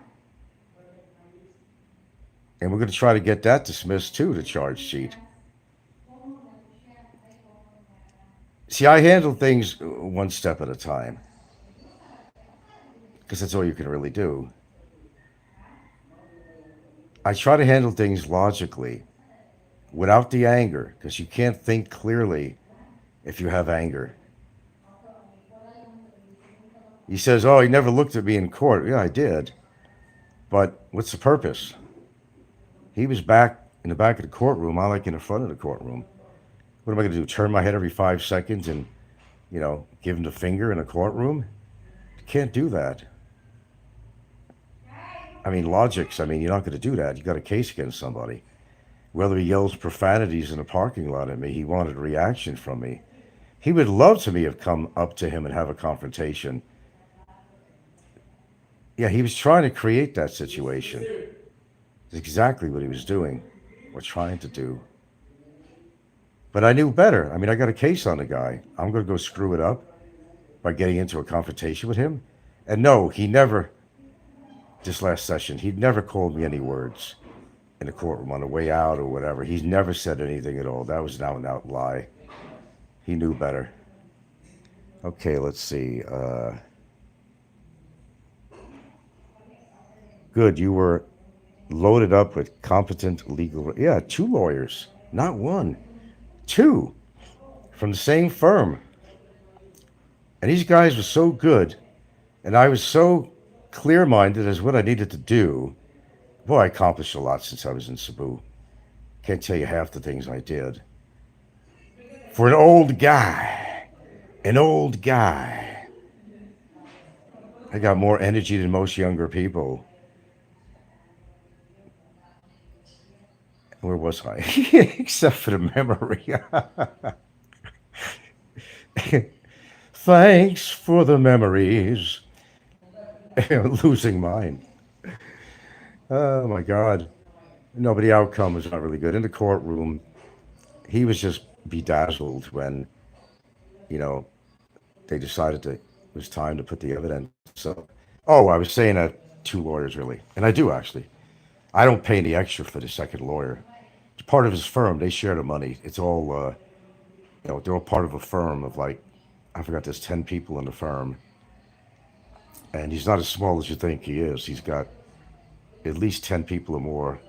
And we're going to try to get that dismissed too, the charge sheet. See, I handle things one step at a time because that's all you can really do. I try to handle things logically without the anger because you can't think clearly if you have anger. He says, "Oh, he never looked at me in court." Yeah, I did. But what's the purpose? He was back in the back of the courtroom. I like in the front of the courtroom. What am I going to do? Turn my head every 5 seconds and, give him the finger in a courtroom? You can't do that. I mean, logics. I mean, you're not going to do that. You got a case against somebody. Whether he yells profanities in the parking lot at me, he wanted a reaction from me. He would love to me have come up to him and have a confrontation. Yeah, he was trying to create that situation. That's exactly what he was doing, or trying to do. But I knew better. I mean, I got a case on the guy. I'm going to go screw it up by getting into a confrontation with him. And no, he never, this last session, he'd never called me any words in the courtroom on the way out or whatever. He's never said anything at all. That was an out and out lie. He knew better. Okay, let's see. Good, you were loaded up with competent legal. Yeah, 2 lawyers, not 1, 2 from the same firm. And these guys were so good, and I was so clear-minded as what I needed to do. Boy, I accomplished a lot since I was in Cebu. Can't tell you half the things I did. For an old guy, I got more energy than most younger people. Where was I? Except for the memory. Thanks for the memories. Losing mine. Oh my God. No, but the outcome was not really good. In the courtroom, he was just bedazzled when, you know, they decided that it was time to put the evidence up. Oh, I was saying that 2 lawyers, really. And I do, actually. I don't pay any extra for the second lawyer. It's part of his firm. They share the money. It's all, they're all part of a firm of like, I forgot, there's 10 people in the firm. And he's not as small as you think he is. He's got at least 10 people or more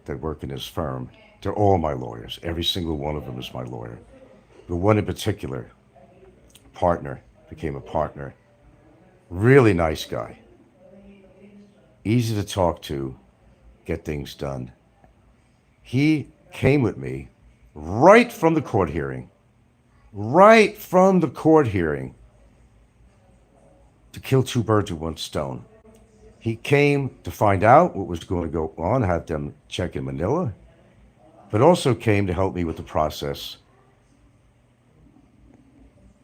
that work in his firm. They're all my lawyers. Every single one of them is my lawyer. The one in particular, partner, became a partner. Really nice guy. Easy to talk to, get things done. He came with me right from the court hearing, right from the court hearing, to kill two birds with one stone. He came to find out what was going to go on, had them check in Manila, but also came to help me with the process.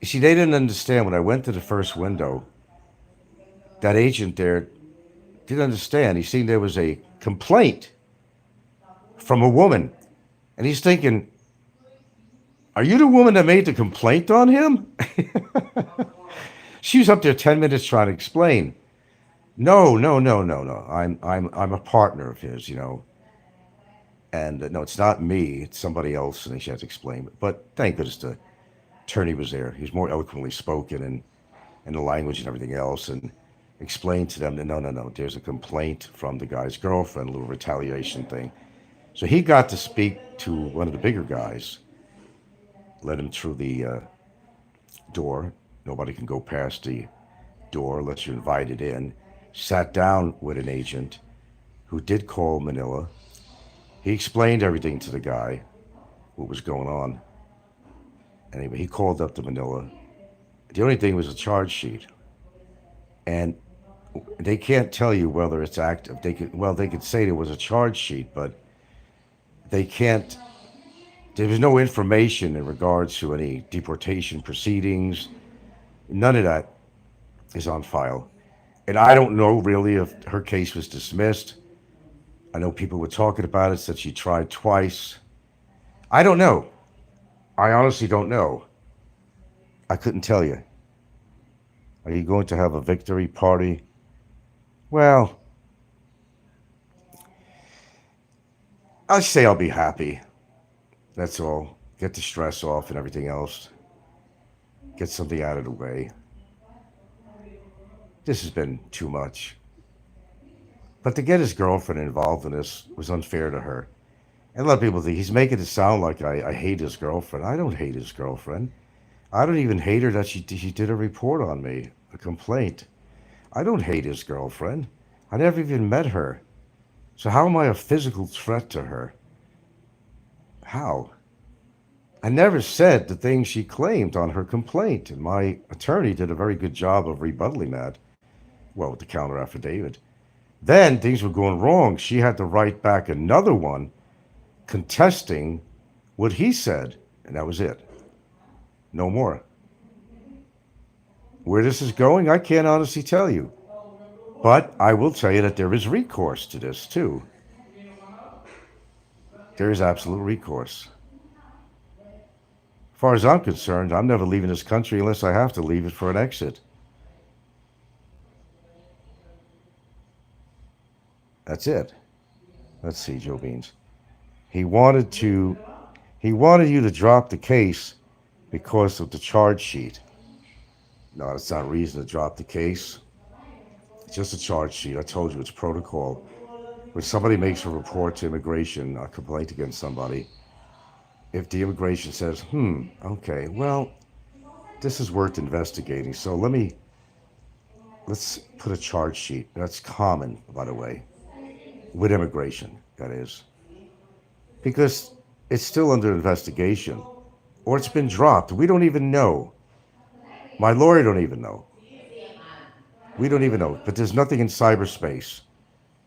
You see, they didn't understand when I went to the first window. That agent there didn't understand. He seen there was a complaint from a woman, and he's thinking, "Are you the woman that made the complaint on him?" She was up there 10 minutes trying to explain. No, no, no, no, no. I'm a partner of his, and no, it's not me. It's somebody else, and she had to explain it. But thank goodness the attorney was there. He was more eloquently spoken and the language and everything else, and explained to them that no, no, no. There's a complaint from the guy's girlfriend, a little retaliation thing. So he got to speak to one of the bigger guys, led him through the door. Nobody can go past the door unless you're invited in. Sat down with an agent who did call Manila. He explained everything to the guy, what was going on. Anyway, he called up to Manila. The only thing was a charge sheet. And they can't tell you whether it's active. They could say there was a charge sheet, but they can't. There was no information in regards to any deportation proceedings. None of that is on file. And I don't know really if her case was dismissed. I know people were talking about it, said she tried twice. I don't know. I honestly don't know. I couldn't tell you. Are you going to have a victory party? Well, I'll say I'll be happy. That's all. Get the stress off and everything else. Get something out of the way. This has been too much. But to get his girlfriend involved in this was unfair to her. And a lot of people think he's making it sound like I hate his girlfriend. I don't hate his girlfriend. I don't even hate her that she did a report on me, a complaint. I don't hate his girlfriend. I never even met her. So how am I a physical threat to her? How? I never said the things she claimed on her complaint, and my attorney did a very good job of rebuttaling that. Well, with the counter affidavit. Then things were going wrong. She had to write back another one contesting what he said, and that was it. No more. Where this is going, I can't honestly tell you. But I will tell you that there is recourse to this, too. There is absolute recourse. As far as I'm concerned, I'm never leaving this country unless I have to leave it for an exit. That's it. Let's see, Joe Beans. He wanted you to drop the case because of the charge sheet. No, that's not reason to drop the case. It's just a charge sheet. I told you it's protocol. When somebody makes a report to immigration, a complaint against somebody, if the immigration says, okay, well, this is worth investigating, so let's put a charge sheet. That's common, by the way, with immigration, that is. Because it's still under investigation, or it's been dropped. We don't even know. My lawyer don't even know. We don't even know. But there's nothing in cyberspace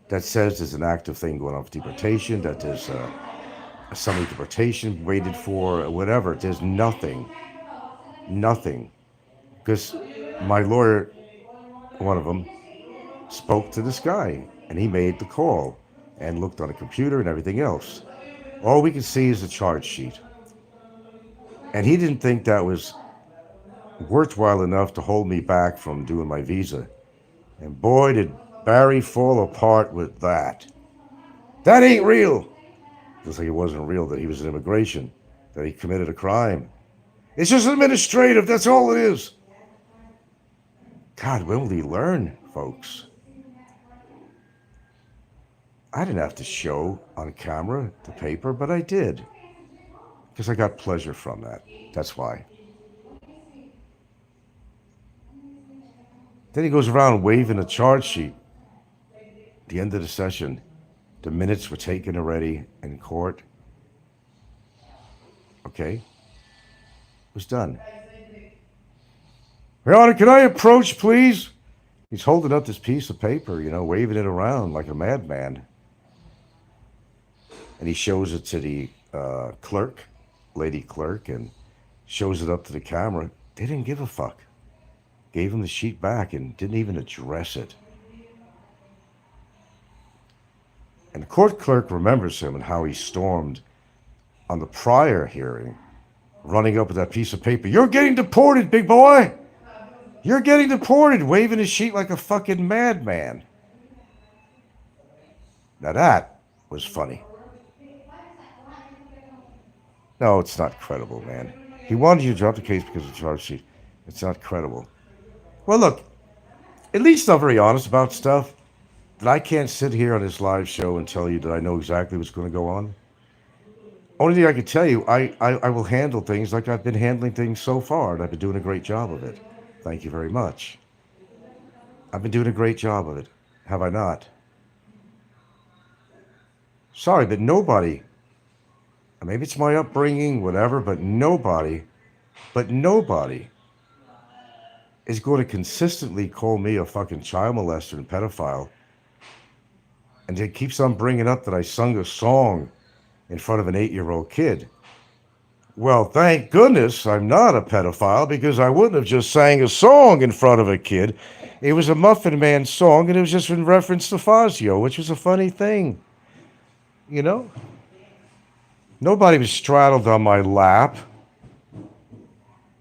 that says there's an active thing going on with deportation, that there's a summary deportation waited for, or whatever. There's nothing. Nothing. Because my lawyer, one of them, spoke to this guy, and he made the call and looked on a computer and everything else. All we can see is a charge sheet. And he didn't think that was worthwhile enough to hold me back from doing my visa. And boy, did Barry fall apart with that. That ain't real. Just like it wasn't real that he was in immigration, that he committed a crime. It's just administrative, that's all it is. God, when will he learn, folks? I didn't have to show on camera the paper, but I did. Because I got pleasure from that. That's why. Then he goes around waving a charge sheet at the end of the session. The minutes were taken already in court. Okay. It was done. Your Honor, can I approach, please? He's holding up this piece of paper, waving it around like a madman. And he shows it to the clerk, lady clerk, and shows it up to the camera. They didn't give a fuck. Gave him the sheet back and didn't even address it. And the court clerk remembers him and how he stormed on the prior hearing, running up with that piece of paper. You're getting deported, big boy! You're getting deported, waving his sheet like a fucking madman. Now that was funny. No, it's not credible, man. He wanted you to drop the case because of the charge sheet. It's not credible. Well, look, at least I'm very honest about stuff. That I can't sit here on this live show and tell you that I know exactly what's going to go on. Only thing I can tell you, I will handle things like I've been handling things so far, and I've been doing a great job of it. Thank you very much. I've been doing a great job of it. Have I not? Sorry, but nobody, maybe it's my upbringing, whatever, but nobody is going to consistently call me a fucking child molester and pedophile. And it keeps on bringing up that I sung a song in front of an 8-year-old kid. Well, thank goodness I'm not a pedophile, because I wouldn't have just sang a song in front of a kid. It was a Muffin Man song, and it was just in reference to Fazio, which was a funny thing. Nobody was straddled on my lap.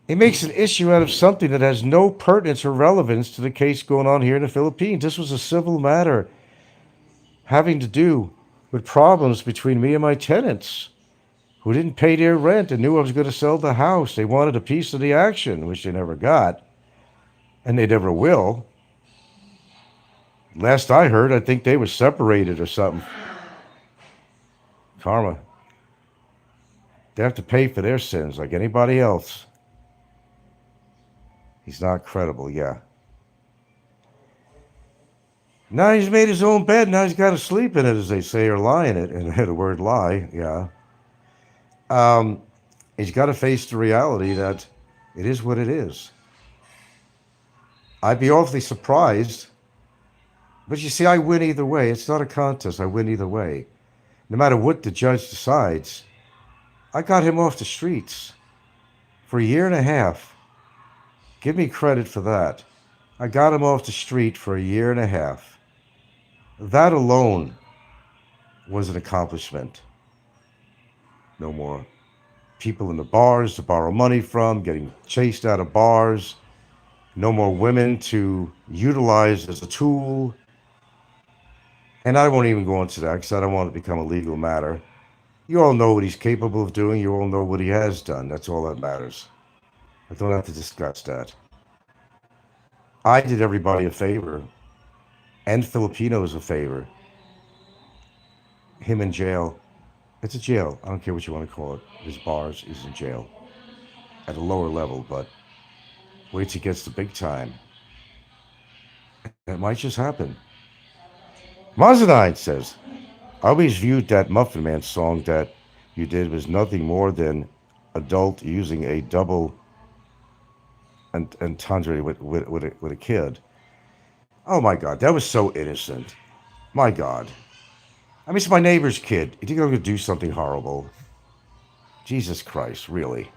It makes an issue out of something that has no pertinence or relevance to the case going on here in the Philippines. This was a civil matter having to do with problems between me and my tenants who didn't pay their rent and knew I was going to sell the house. They wanted a piece of the action, which they never got, and they never will. Last I heard, I think they were separated or something. Karma. They have to pay for their sins like anybody else. He's not credible, yeah. Now he's made his own bed, now he's got to sleep in it, as they say, or lie in it, and the word lie, yeah. He's got to face the reality that it is what it is. I'd be awfully surprised, but you see, I win either way. It's not a contest, I win either way. No matter what the judge decides, I got him off the streets for a year and a half. Give me credit for that. I got him off the street for a year and a half. That alone was an accomplishment. No more people in the bars to borrow money from, getting chased out of bars. No more women to utilize as a tool. And I won't even go into that because I don't want it to become a legal matter. You all know what he's capable of doing. You all know what he has done. That's all that matters. I don't have to discuss that. I did everybody a favor, and Filipinos a favor. Him in jail. It's a jail. I don't care what you want to call it. His bars. He's in jail. At a lower level, but wait till he gets the big time. It might just happen. Mazanine says, I always viewed that Muffin Man song that you did was nothing more than adult using a double entendre with a kid. Oh my God, that was so innocent. My God. I mean, it's my neighbor's kid. You think I'm going to do something horrible? Jesus Christ, really?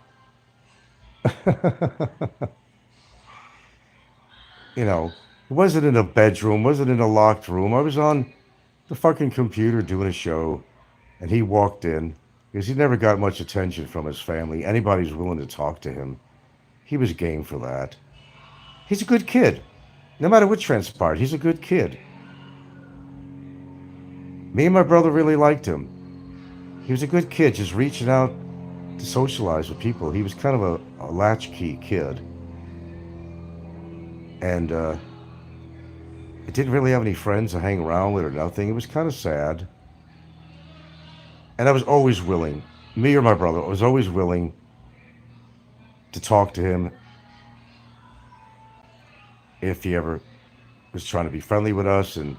It wasn't in a bedroom, wasn't in a locked room. I was on the fucking computer doing a show, and he walked in because he never got much attention from his family. Anybody who's willing to talk to him, he was game for that. He's a good kid. No matter what transpired, he's a good kid. Me and my brother really liked him. He was a good kid, just reaching out to socialize with people. He was kind of a latchkey kid. And it didn't really have any friends to hang around with or nothing. It was kind of sad. And I was always willing, me or my brother, I was always willing to talk to him if he ever was trying to be friendly with us, and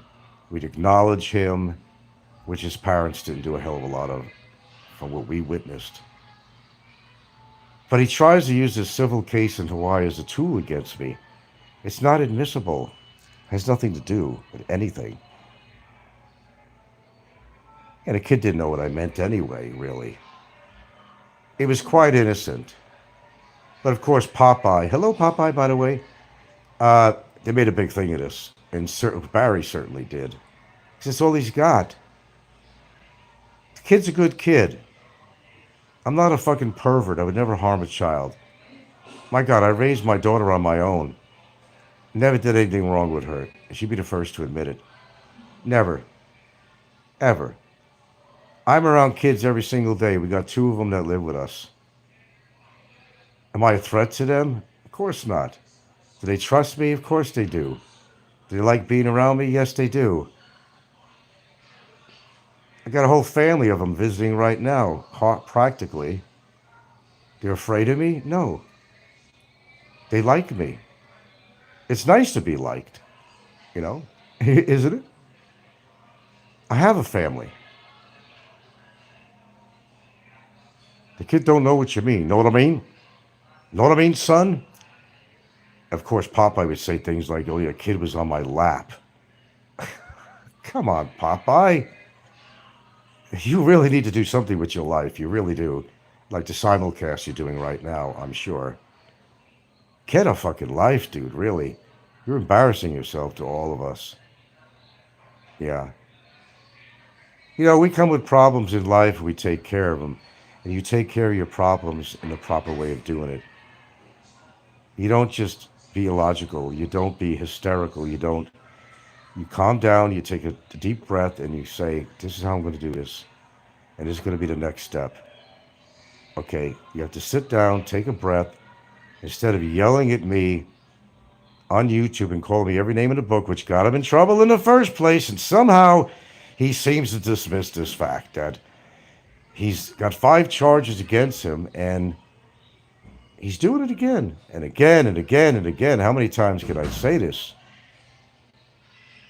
we'd acknowledge him which his parents didn't do a hell of a lot of, from what we witnessed. But he tries to use this civil case in Hawaii as a tool against me. It's not admissible. It has nothing to do with anything. And the kid didn't know what I meant anyway, really. It was quite innocent. But of course, Popeye, hello Popeye, by the way, they made a big thing of this. And Barry certainly did. Because it's all he's got. The kid's a good kid. I'm not a fucking pervert. I would never harm a child. My God, I raised my daughter on my own. Never did anything wrong with her. She'd be the first to admit it. Never. Ever. I'm around kids every single day. We got 2 of them that live with us. Am I a threat to them? Of course not. Do they trust me? Of course they do. Do they like being around me? Yes, they do. I got a whole family of them visiting right now, practically. They're afraid of me? No. They like me. It's nice to be liked, you know? Isn't it? I have a family. The kid don't know what you mean. Know what I mean? Know what I mean, son? Of course, Popeye would say things like, oh, your kid was on my lap. Come on, Popeye. You really need to do something with your life. You really do. Like the simulcast you're doing right now, I'm sure. Get a fucking life, dude, really. You're embarrassing yourself to all of us. Yeah. You know, we come with problems in life, we take care of them. And you take care of your problems in the proper way of doing it. You don't just be illogical. You don't be hysterical. You calm down, you take a deep breath, and you say, this is how I'm going to do this. And this is going to be the next step. Okay, you have to sit down, take a breath, instead of yelling at me on YouTube and calling me every name in the book, which got him in trouble in the first place. And somehow he seems to dismiss this fact that he's got 5 charges against him, and he's doing it again and again and again and again. How many times can I say this?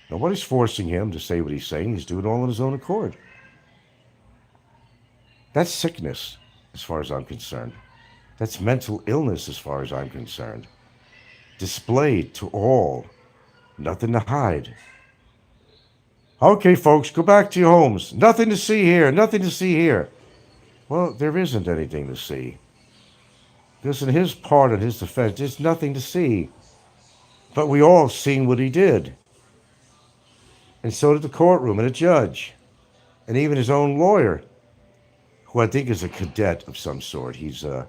Nobody's forcing him to say what he's saying. He's doing it all on his own accord. That's sickness, as far as I'm concerned. That's mental illness, as far as I'm concerned. Displayed to all. Nothing to hide. Okay, folks, go back to your homes. Nothing to see here. Nothing to see here. Well, there isn't anything to see. Because in his part of his defense, there's nothing to see. But we all seen what he did. And so did the courtroom and a judge. And even his own lawyer, who I think is a cadet of some sort. He's kind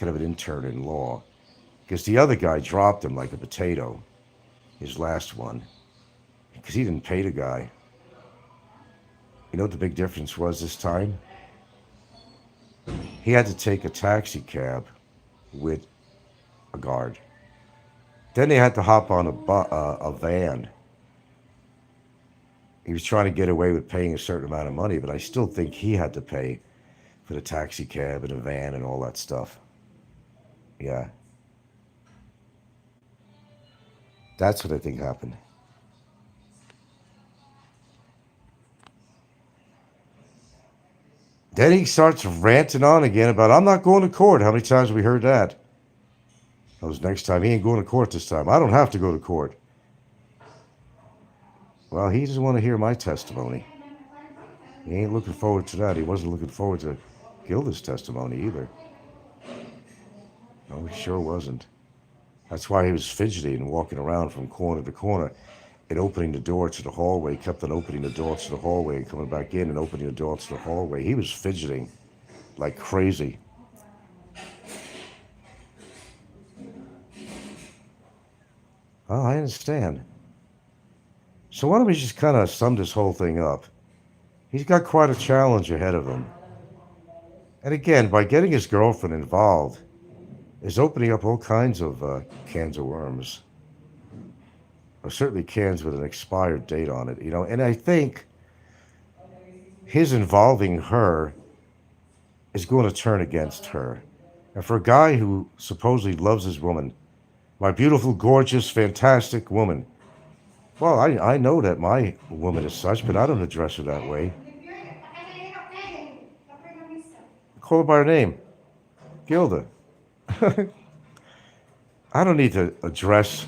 of an intern in law. Because the other guy dropped him like a potato, his last one. Because he didn't pay the guy. You know what the big difference was this time? He had to take a taxi cab with a guard. Then they had to hop on a van. He was trying to get away with paying a certain amount of money, but I still think he had to pay for the taxi cab and a van and all that stuff. Yeah. That's what I think happened. Then he starts ranting on again about, I'm not going to court. How many times have we heard that? That was next time. He ain't going to court this time. I don't have to go to court. Well, he doesn't want to hear my testimony. He ain't looking forward to that. He wasn't looking forward to Gilda's testimony either. No, he sure wasn't. That's why he was fidgety and walking around from corner to corner and opening the door to the hallway. He kept on opening the door to the hallway and coming back in and opening the door to the hallway. He was fidgeting like crazy. Oh, I understand. So why don't we just kind of sum this whole thing up? He's got quite a challenge ahead of him. And again, by getting his girlfriend involved, is opening up all kinds of cans of worms. Or certainly cans with an expired date on it, you know. And I think his involving her is going to turn against her. And for a guy who supposedly loves his woman, my beautiful, gorgeous, fantastic woman, Well, I know that my woman is such, but I don't address her that way. Call her by her name, Gilda. I don't need to address.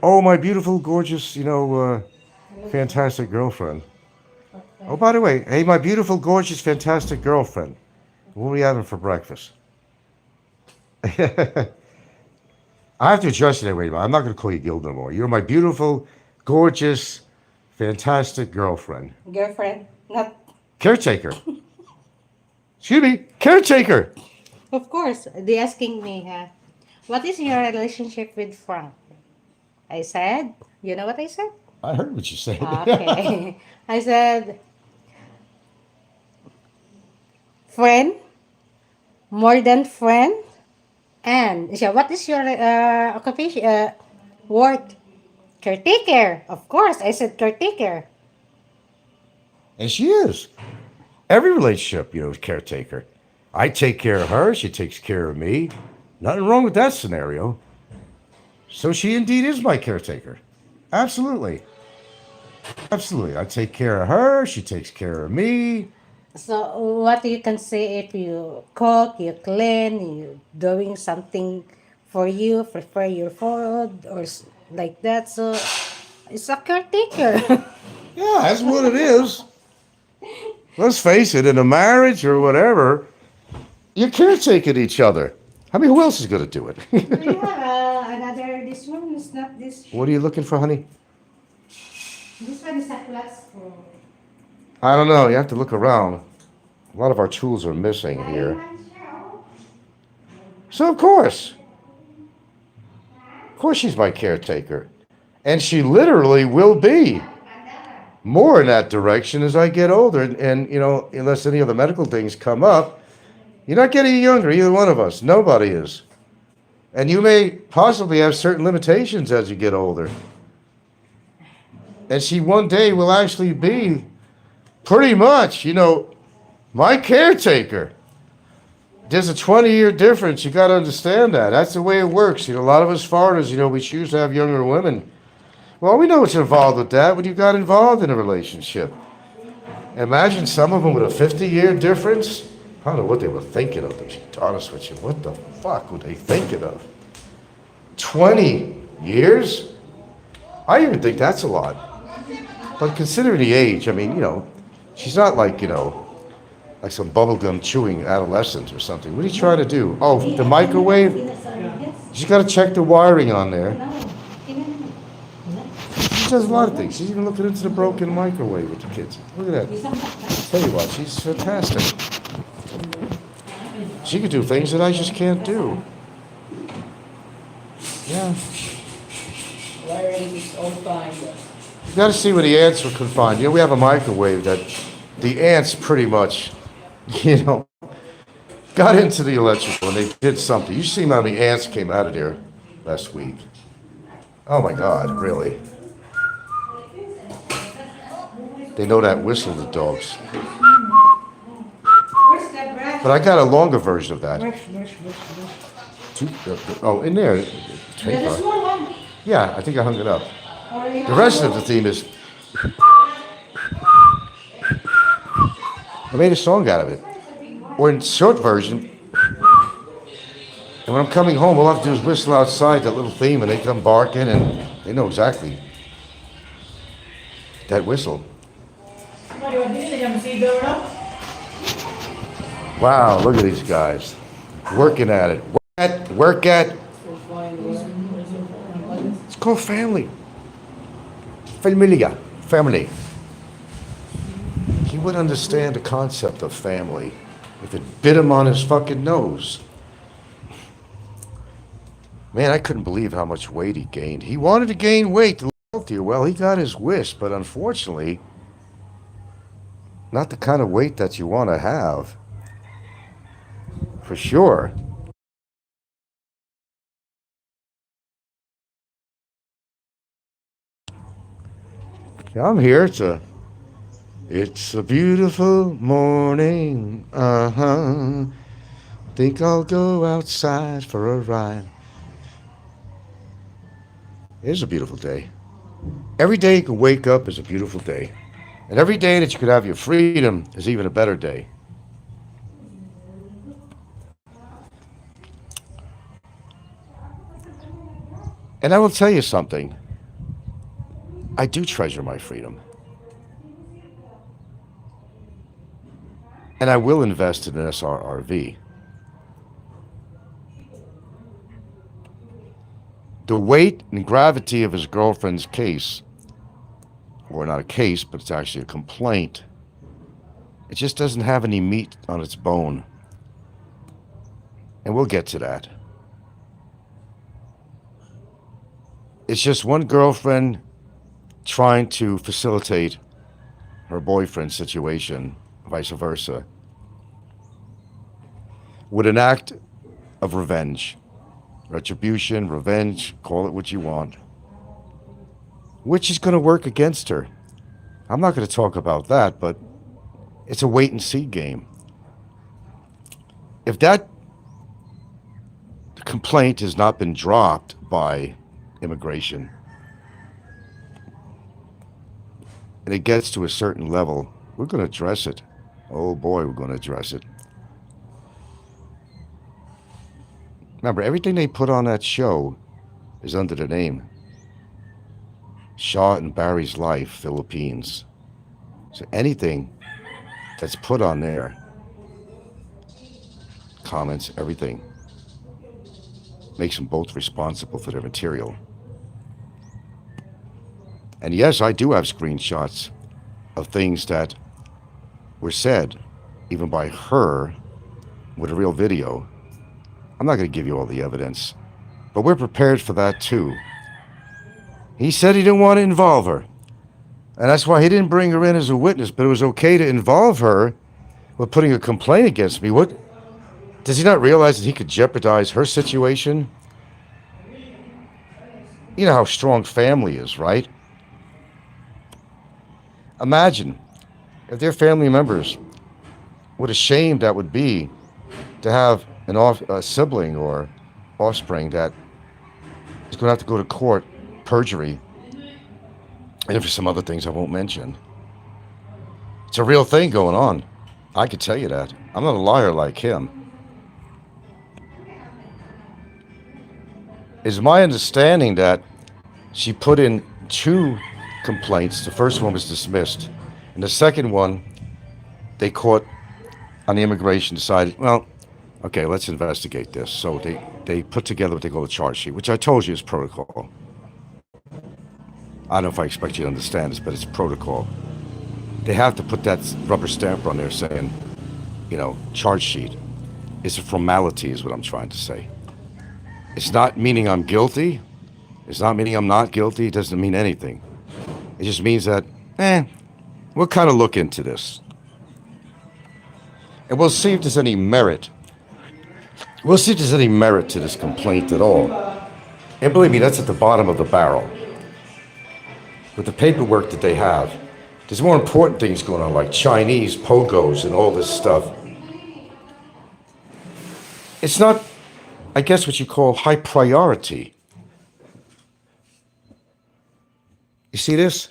Oh, my beautiful, gorgeous, fantastic girlfriend. Oh, by the way, hey, my beautiful, gorgeous, fantastic girlfriend. What are we having for breakfast? I have to address you that way, but I'm not going to call you Gilda anymore. You're my beautiful, gorgeous, fantastic girlfriend. Girlfriend, not. Caretaker. Excuse me, caretaker. Of course, they asking me, what is your relationship with Frank? I said, you know what I said? I heard what you said. Okay. I said, friend, more than friend. And siya, what is your occupation, work? Caretaker. Of course, I said caretaker. And she is. Every relationship, is caretaker. I take care of her, she takes care of me. Nothing wrong with that scenario. So she indeed is my caretaker. Absolutely. Absolutely. I take care of her, she takes care of me. So what you can say if you cook, you clean, you doing something for you, prepare your food or like that. So it's a caretaker. Yeah, that's what it is. Let's face it, in a marriage or whatever, you're caretaking each other. I mean, who else is going to do it? Do you have another? This one is not this. What are you looking for, honey? This one is a class for. I don't know. You have to look around. A lot of our tools are missing here. So, of course, she's my caretaker. And she literally will be more in that direction as I get older. And unless any of the medical things come up, you're not getting younger, either one of us. Nobody is. And you may possibly have certain limitations as you get older. And she one day will actually be pretty much, my caretaker. There's a 20-year difference. You got to understand that. That's the way it works. A lot of us foreigners, we choose to have younger women. Well, we know what's involved with that when you got involved in a relationship. Imagine some of them with a 50-year difference. I don't know what they were thinking of, to be honest with you. What the fuck were they thinking of? 20 years? I even think that's a lot. But considering the age, I mean, she's not like, like some bubblegum chewing adolescent or something. What are you trying to do? Oh, the microwave? She's got to check the wiring on there. She does a lot of things. She's even looking into the broken microwave with the kids. Look at that. I'll tell you what, she's fantastic. She could do things that I just can't do. Yeah. Wiring is all fine. You got to see where the ants are confined. We have a microwave that the ants pretty much, got into the electrical and they did something. You see how many ants came out of there last week. Oh my God, really? They know that whistle, the dogs. Where's the bread? But I got a longer version of that. In there. The small one. Yeah, I think I hung it up. Or you The rest of the theme is. I made a song out of it. Or in short version. And when I'm coming home, all I have to do is whistle outside that little theme, and they come barking, and they know exactly that whistle. Wow, look at these guys working at it. Work at. It's called family. Familia. Family. He would understand the concept of family if it bit him on his fucking nose. Man, I couldn't believe how much weight he gained. He wanted to gain weight to look healthier. Well, he got his wish, but unfortunately, not the kind of weight that you want to have. For sure. Yeah, I'm here. It's a beautiful morning. Think I'll go outside for a ride. It is a beautiful day. Every day you can wake up is a beautiful day. And every day that you could have your freedom is even a better day. And I will tell you something. I do treasure my freedom. And I will invest in an SRRV. The weight and gravity of his girlfriend's case, or not a case, but it's actually a complaint, it just doesn't have any meat on its bone. And we'll get to that. It's just one girlfriend trying to facilitate her boyfriend's situation, vice versa, with an act of revenge. Retribution, revenge, call it what you want. Which is going to work against her. I'm not going to talk about that, but it's a wait and see game. If that complaint has not been dropped by immigration and it gets to a certain level, we're going to address it. Oh boy, we're going to address it. Remember, everything they put on that show is under the name Shaw and Barry's Life, Philippines. So anything that's put on there, comments, everything, makes them both responsible for their material. And yes, I do have screenshots of things that were said, even by her, with a real video. I'm not going to give you all the evidence, but we're prepared for that too. He said he didn't want to involve her, and that's why he didn't bring her in as a witness, but it was okay to involve her with putting a complaint against me. What? Does he not realize that he could jeopardize her situation? You know how strong family is, right? Imagine if their family members, what a shame that would be to have a sibling or offspring that is going to have to go to court, perjury, and for some other things I won't mention. It's a real thing going on. I could tell you that. I'm not a liar like him. It's my understanding that she put in 2 complaints. The first one was dismissed, and the second one, they caught on the immigration decided, well, okay, let's investigate this. So they put together what they call a charge sheet, which I told you is protocol. I don't know if I expect you to understand this, but it's protocol. They have to put that rubber stamp on there saying, charge sheet. It's a formality is what I'm trying to say. It's not meaning I'm guilty. It's not meaning I'm not guilty. It doesn't mean anything. It just means that, we'll kind of look into this. And we'll see if there's any merit. We'll see if there's any merit to this complaint at all. And believe me, that's at the bottom of the barrel. With the paperwork that they have, there's more important things going on, like Chinese pogos and all this stuff. It's not, I guess, what you call high priority. You see this?